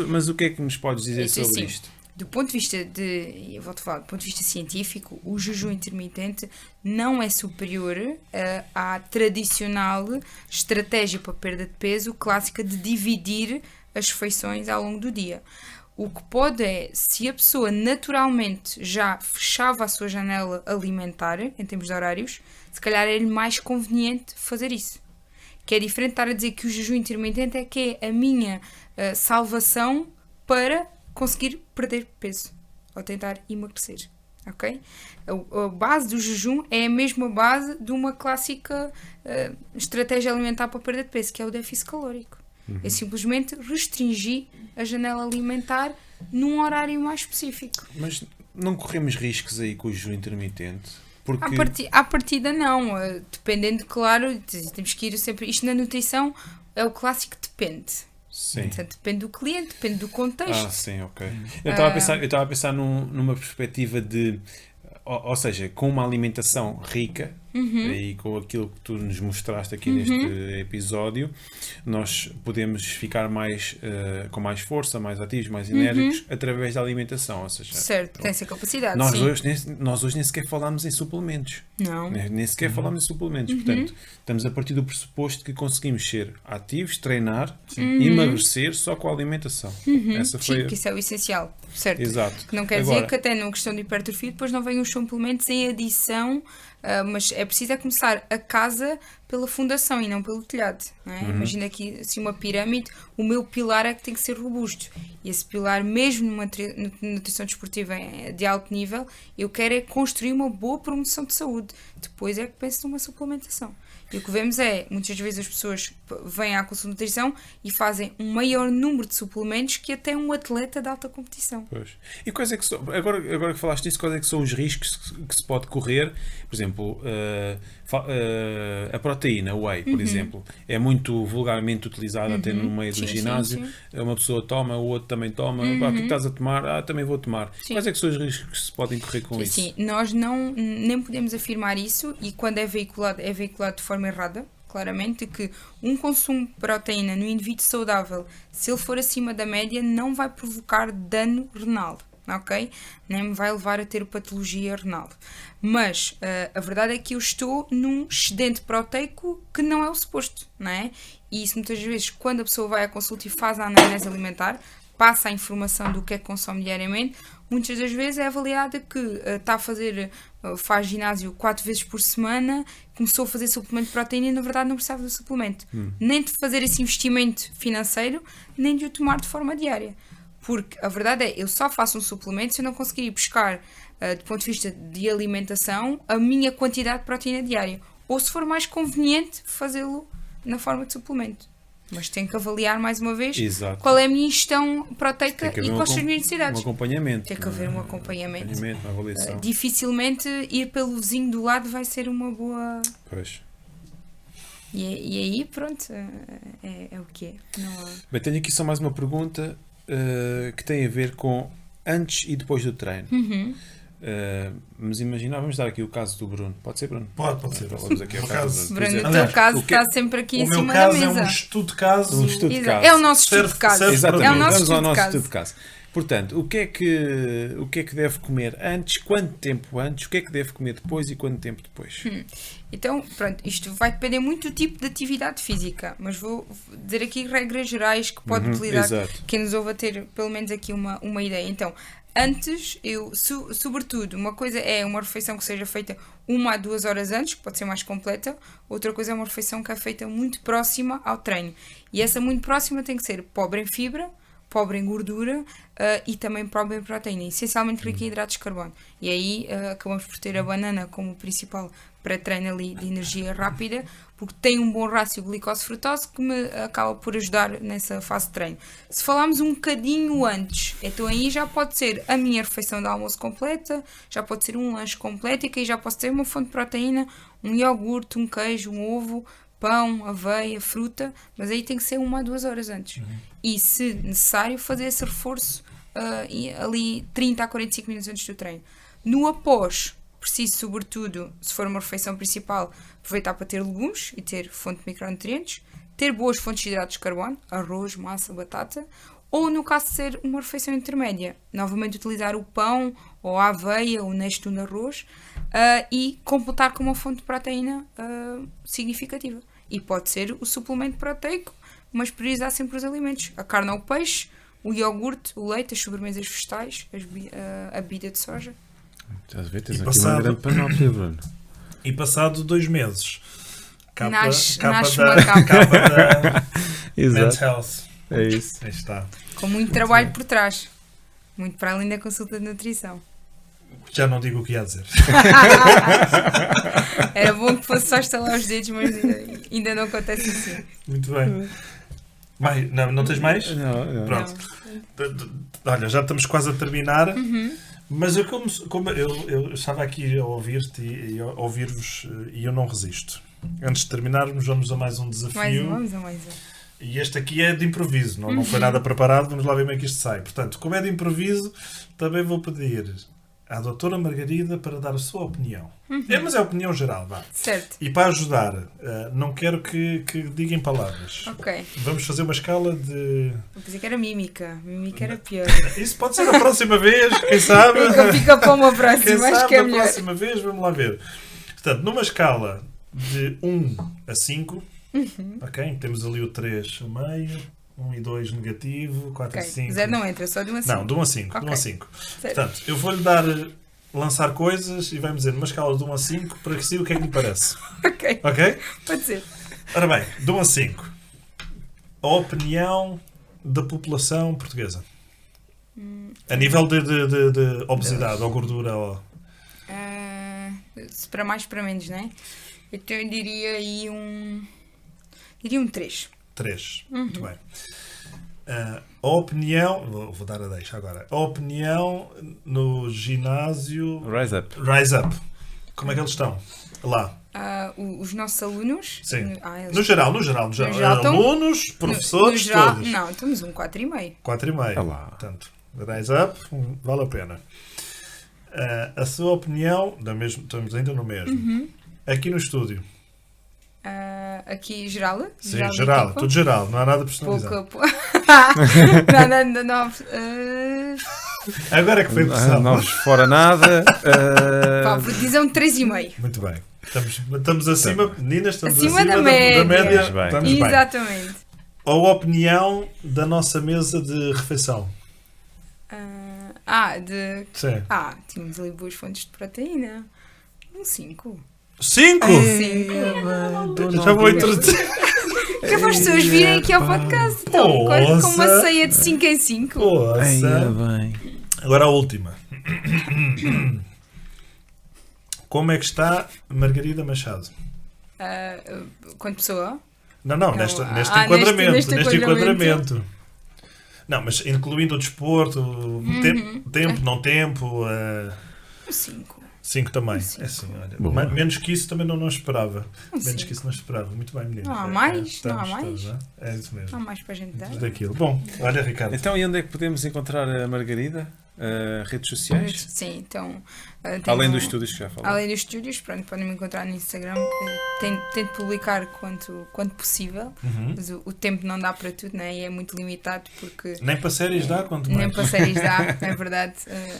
Mas o que é que nos podes dizer sobre isto? Do ponto de vista eu volto a falar, do ponto de vista científico, o jejum intermitente não é superior à tradicional estratégia para perda de peso clássica de dividir as refeições ao longo do dia. O que pode é, se a pessoa naturalmente já fechava a sua janela alimentar, em termos de horários, se calhar é-lhe mais conveniente fazer isso. Que é diferente de estar a dizer que o jejum intermitente é que é a minha salvação para conseguir perder peso ou tentar emagrecer, ok? A base do jejum é a mesma base de uma clássica estratégia alimentar para perder peso, que é o déficit calórico. É simplesmente restringir a janela alimentar num horário mais específico. Mas não corremos riscos aí com o jejum intermitente? Porque... À partida não, dependendo, claro, temos que ir sempre... Isto na nutrição é o clássico depende. Sim. Portanto, depende do cliente, depende do contexto. Sim, ok. Eu estava a pensar numa perspectiva de... Ou seja, com uma alimentação rica, e com aquilo que tu nos mostraste aqui neste episódio, nós podemos ficar com mais força, mais ativos, mais enérgicos, através da alimentação. Ou seja, certo, tem essa capacidade, nós hoje nem sequer falámos em suplementados. Não. Nem sequer falámos em suplementos. Portanto, estamos a partir do pressuposto que conseguimos ser ativos, treinar e emagrecer só com a alimentação. Essa foi que isso é o essencial. Certo. Exato. Que não quer dizer que até numa questão de hipertrofia depois não venham os suplementos em adição, mas é preciso começar a casa pela fundação e não pelo telhado. Não é? Imagina aqui assim, uma pirâmide, o meu pilar é que tem que ser robusto. E esse pilar, mesmo numa nutrição desportiva de alto nível, eu quero é construir uma boa promoção de saúde. Depois é que penso numa suplementação. E o que vemos é, muitas vezes as pessoas vêm à consulta de nutrição e fazem um maior número de suplementos que até um atleta de alta competição. Pois. E quais é que são, agora que falaste disso, quais é que são os riscos que se pode correr? Por exemplo, a proteína, o whey, por exemplo, é muito vulgarmente utilizada até no meio do ginásio. Sim. Uma pessoa toma, o outro também toma. O que estás a tomar? Também vou tomar. Sim. Quais é que são os riscos que se podem correr com isso? Sim, nós nem podemos afirmar isso, e quando é veiculado de forma errada, claramente, que um consumo de proteína no indivíduo saudável, se ele for acima da média, não vai provocar dano renal, ok? Nem me vai levar a ter patologia renal. Mas a verdade é que eu estou num excedente proteico que não é o suposto, não é? E isso muitas vezes, quando a pessoa vai à consulta e faz a anamnese alimentar, passa a informação do que é que consome diariamente, muitas das vezes é avaliada que está a fazer, faz ginásio 4 vezes por semana, começou a fazer suplemento de proteína e na verdade não precisava do suplemento. Nem de fazer esse investimento financeiro, nem de o tomar de forma diária. Porque a verdade é, eu só faço um suplemento se eu não conseguir ir buscar, do ponto de vista de alimentação, a minha quantidade de proteína diária. Ou se for mais conveniente, fazê-lo na forma de suplemento. Mas tenho que avaliar mais uma vez qual é a minha ingestão proteica e quais são as minhas necessidades. Um acompanhamento. Tem que haver um acompanhamento. Uma avaliação. Dificilmente ir pelo vizinho do lado vai ser uma boa... Pois. E aí, pronto, é o que é. Bem, tenho aqui só mais uma pergunta que tem a ver com antes e depois do treino. Mas imagina, vamos dar aqui o caso do Bruno. Pode ser, Bruno? Pode ser. Vamos aqui ao caso. Bruno, o teu caso está sempre aqui em cima da mesa. O meu caso é um estudo de caso. É o nosso estudo de caso. Exatamente. É o nosso Vamos ao nosso estudo de caso. Portanto, o que é que deve comer antes, quanto tempo antes, o que é que deve comer depois e quanto tempo depois? Então, pronto, isto vai depender muito do tipo de atividade física, mas vou dizer aqui regras gerais que pode utilizar quem nos ouve a ter pelo menos aqui uma ideia. Então, antes, sobretudo, uma coisa é uma refeição que seja feita 1 a 2 horas antes, que pode ser mais completa. Outra coisa é uma refeição que é feita muito próxima ao treino. E essa muito próxima tem que ser pobre em fibra, pobre em gordura e também pobre em proteína, essencialmente rica em hidratos de carbono. E aí acabamos por ter a banana como principal pré-treino ali de energia rápida, porque tem um bom rácio glicose-frutose que me acaba por ajudar nessa fase de treino. Se falarmos um bocadinho antes, então aí já pode ser a minha refeição de almoço completa, já pode ser um lanche completo e que aí já posso ter uma fonte de proteína, um iogurte, um queijo, um ovo, pão, aveia, fruta, mas aí tem que ser 1 a 2 horas antes. E se necessário, fazer esse reforço ali 30 a 45 minutos antes do treino. No após, preciso sobretudo, se for uma refeição principal, aproveitar para ter legumes e ter fonte de micronutrientes, ter boas fontes de hidratos de carbono, arroz, massa, batata, ou no caso de ser uma refeição intermédia, novamente utilizar o pão ou a aveia ou neste no arroz e completar com uma fonte de proteína significativa. E pode ser o suplemento proteico, mas priorizar sempre os alimentos, a carne ou o peixe, o iogurte, o leite, as sobremesas vegetais, a bebida de soja. Estás a ver? Tens aqui uma grande panóplia, Bruno. E passado 2 meses, nasce uma capa da Men's Health. É isso. Aí está. Com muito trabalho por trás. Muito para além da consulta de nutrição. Já não digo o que ia dizer. Era bom que fosse só estalar os dedos, mas ainda não acontece assim. Muito bem. Não tens mais? Não. Pronto. Olha, já estamos quase a terminar. Mas eu estava aqui a ouvir-te e a ouvir-vos e eu não resisto. Antes de terminarmos, vamos a mais um desafio. Vamos a mais um. E este aqui é de improviso, não foi nada preparado, vamos lá ver como é que isto sai. Portanto, como é de improviso, também vou pedir à doutora Margarida para dar a sua opinião. Mas é a opinião geral, vá. Certo. E para ajudar, não quero que diga em palavras. Ok. Vamos fazer uma escala de... Eu pensei que era mímica. Mímica era pior. Isso pode ser a próxima vez, quem sabe? Fica para uma próxima, Quem acho sabe que é a melhor. próxima vez, vamos lá ver. Portanto, numa escala de 1 a 5, ok? Temos ali o 3 a meio, 1 e 2 negativo, 4 e 5... 0 não entra, só de 1 a 5. Não, de 1 a 5. Okay. De 1 a 5. Certo. Portanto, eu vou-lhe lançar coisas e vai-me dizer numa escala de 1 a 5 para que se o que é que lhe parece. Ok. Ok? Pode ser. Ora bem, de 1 a 5. A opinião da população portuguesa. A nível de obesidade ou gordura ou... Para mais, para menos, não é? Então eu diria aí um 3. 3. Muito bem. A opinião... Vou dar a deixa agora. A opinião no ginásio... Rise Up. Como é que eles estão? Lá. Os nossos alunos... Sim. Eles... No geral. Alunos, professores, todos. Não, temos um 4,5. 4,5. Portanto, Rise Up, vale a pena. A sua opinião... Estamos ainda no mesmo. Aqui no estúdio. Aqui geral? Sim, geral. Tudo geral. Não há nada personalizado. Não. Agora é que foi pressão. Não fora nada. Vou dizer um 3,5. Muito bem. Estamos acima, meninas, estamos acima da média. Estamos bem. Exatamente. A opinião da nossa mesa de refeição. Sim. Tínhamos ali boas fontes de proteína. Um 5. 5? 5. Já vou introduzir. Que é para as pessoas virem aqui ao podcast. Então, com uma ceia de 5 em 5. Agora a última. Como é que está Margarida Machado? Quanto pessoa? Não, neste enquadramento. Neste enquadramento. Não, mas incluindo o desporto, tempo, não tempo. 5. 5 também. É assim, olha. Menos que isso também não esperava. Menos que isso não esperava. Muito bem, meninas. Não há mais? Todos, é isso mesmo. Não há mais para a gente dar. Daquilo. Bom, olha, Ricardo. Então, e onde é que podemos encontrar a Margarida? Redes sociais? Sim, então... Além dos estúdios que já falamos. Além dos estúdios, pronto, podem me encontrar no Instagram. Tento publicar quanto possível, mas o tempo não dá para tudo, né? E é muito limitado porque... Nem para séries dá, quanto mais. Nem para séries dá, é verdade.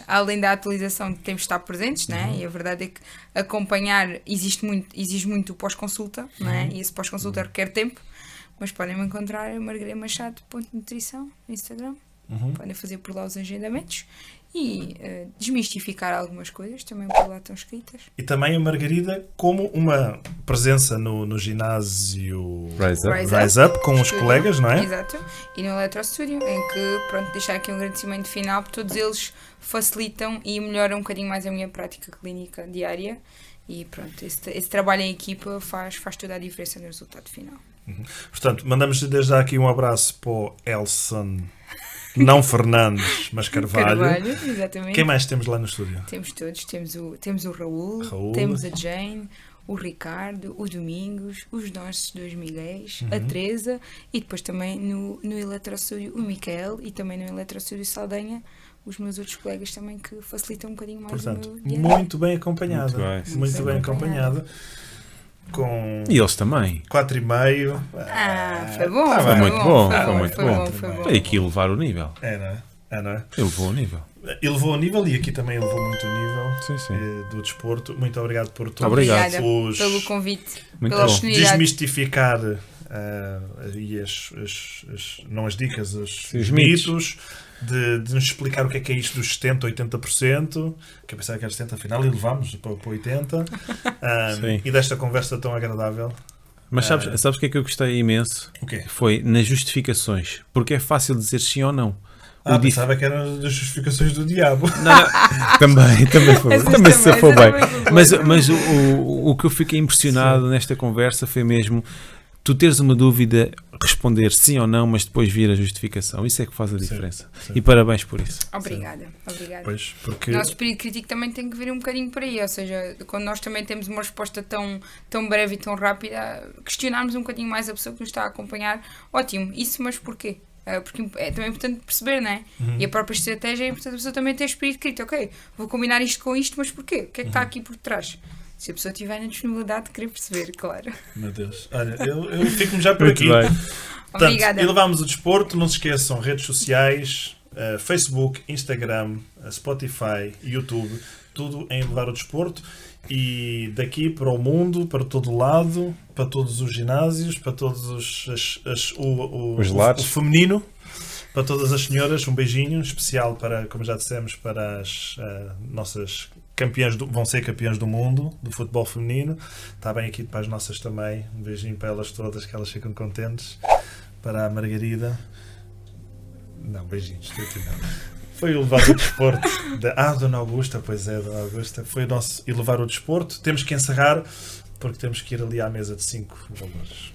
Além da atualização, temos de estar presentes, né? E a verdade é que acompanhar exige muito pós-consulta, né? E esse pós-consulta requer tempo, mas podem me encontrar em margaridamachado.nutrição no Instagram. Podem fazer por lá os agendamentos e desmistificar algumas coisas, também por lá estão escritas. E também a Margarida como uma presença no ginásio Rise Up com os colegas, não é? Exato. E no Electro Studio, em que, pronto, deixar aqui um agradecimento final, porque todos eles facilitam e melhoram um bocadinho mais a minha prática clínica diária E pronto, esse trabalho em equipa faz toda a diferença no resultado final. Portanto, mandamos desde já aqui um abraço para o Elson, não Fernandes, mas Carvalho. Exatamente. Quem mais temos lá no estúdio? Temos todos. Temos o Raul, temos a Jane, o Ricardo, o Domingos, os nossos dois Miguéis, a Teresa e depois também no Eletrostúdio o Micael e também no Eletrostúdio Saldanha os meus outros colegas também que facilitam um bocadinho mais. Portanto, o meu dia. muito bem acompanhada. Muito bem acompanhada. E eles também. 4,5. Foi bom. Foi muito bom. Tem que elevar o nível. Não é? Elevou o nível. Elevou o nível e aqui também elevou muito o nível do desporto. Muito obrigado por tudo. Obrigada pelo convite, muito pela bom. oportunidade. Desmistificar e não as dicas, os mitos. De nos explicar o que é isto dos 70%, 80%, que eu pensava que era 70%, afinal e levámos para 80%, e desta conversa tão agradável. Mas sabes o que é que eu gostei imenso? O quê? Foi nas justificações, porque é fácil dizer sim ou não. Pensava que eram das justificações do diabo. Não. Também se safou bem. Mas o que eu fiquei impressionado nesta conversa foi mesmo tu teres uma dúvida, responder sim ou não, mas depois vir a justificação. Isso é que faz a diferença. Sim. E parabéns por isso. Obrigada. Pois, porque... O nosso espírito crítico também tem que vir um bocadinho por aí, ou seja, quando nós também temos uma resposta tão breve e tão rápida, questionarmos um bocadinho mais a pessoa que nos está a acompanhar. Ótimo, isso, mas porquê? Porque é também importante perceber, não é? E a própria estratégia é importante a pessoa também ter espírito crítico. Ok, vou combinar isto com isto, mas porquê? O que é que está aqui por trás? Se a pessoa tiver na disponibilidade de querer perceber, claro. Meu Deus. Olha, eu fico-me já por aqui. Obrigada. Elevámos o desporto. Não se esqueçam, redes sociais, Facebook, Instagram, Spotify, YouTube, tudo em Elevar o Desporto. E daqui para o mundo, para todo lado, para todos os ginásios, para todos o feminino, para todas as senhoras, um beijinho especial para, como já dissemos, para as nossas campeãs, vão ser campeãs do mundo do futebol feminino. Está bem aqui para as nossas também, um beijinho para elas todas, que elas ficam contentes. Para a Margarida, não, beijinhos, foi o Elevar o Desporto Dona Augusta, pois é, Dona Augusta, foi o nosso Elevar o Desporto. Temos que encerrar porque temos que ir ali à mesa de 5 valores.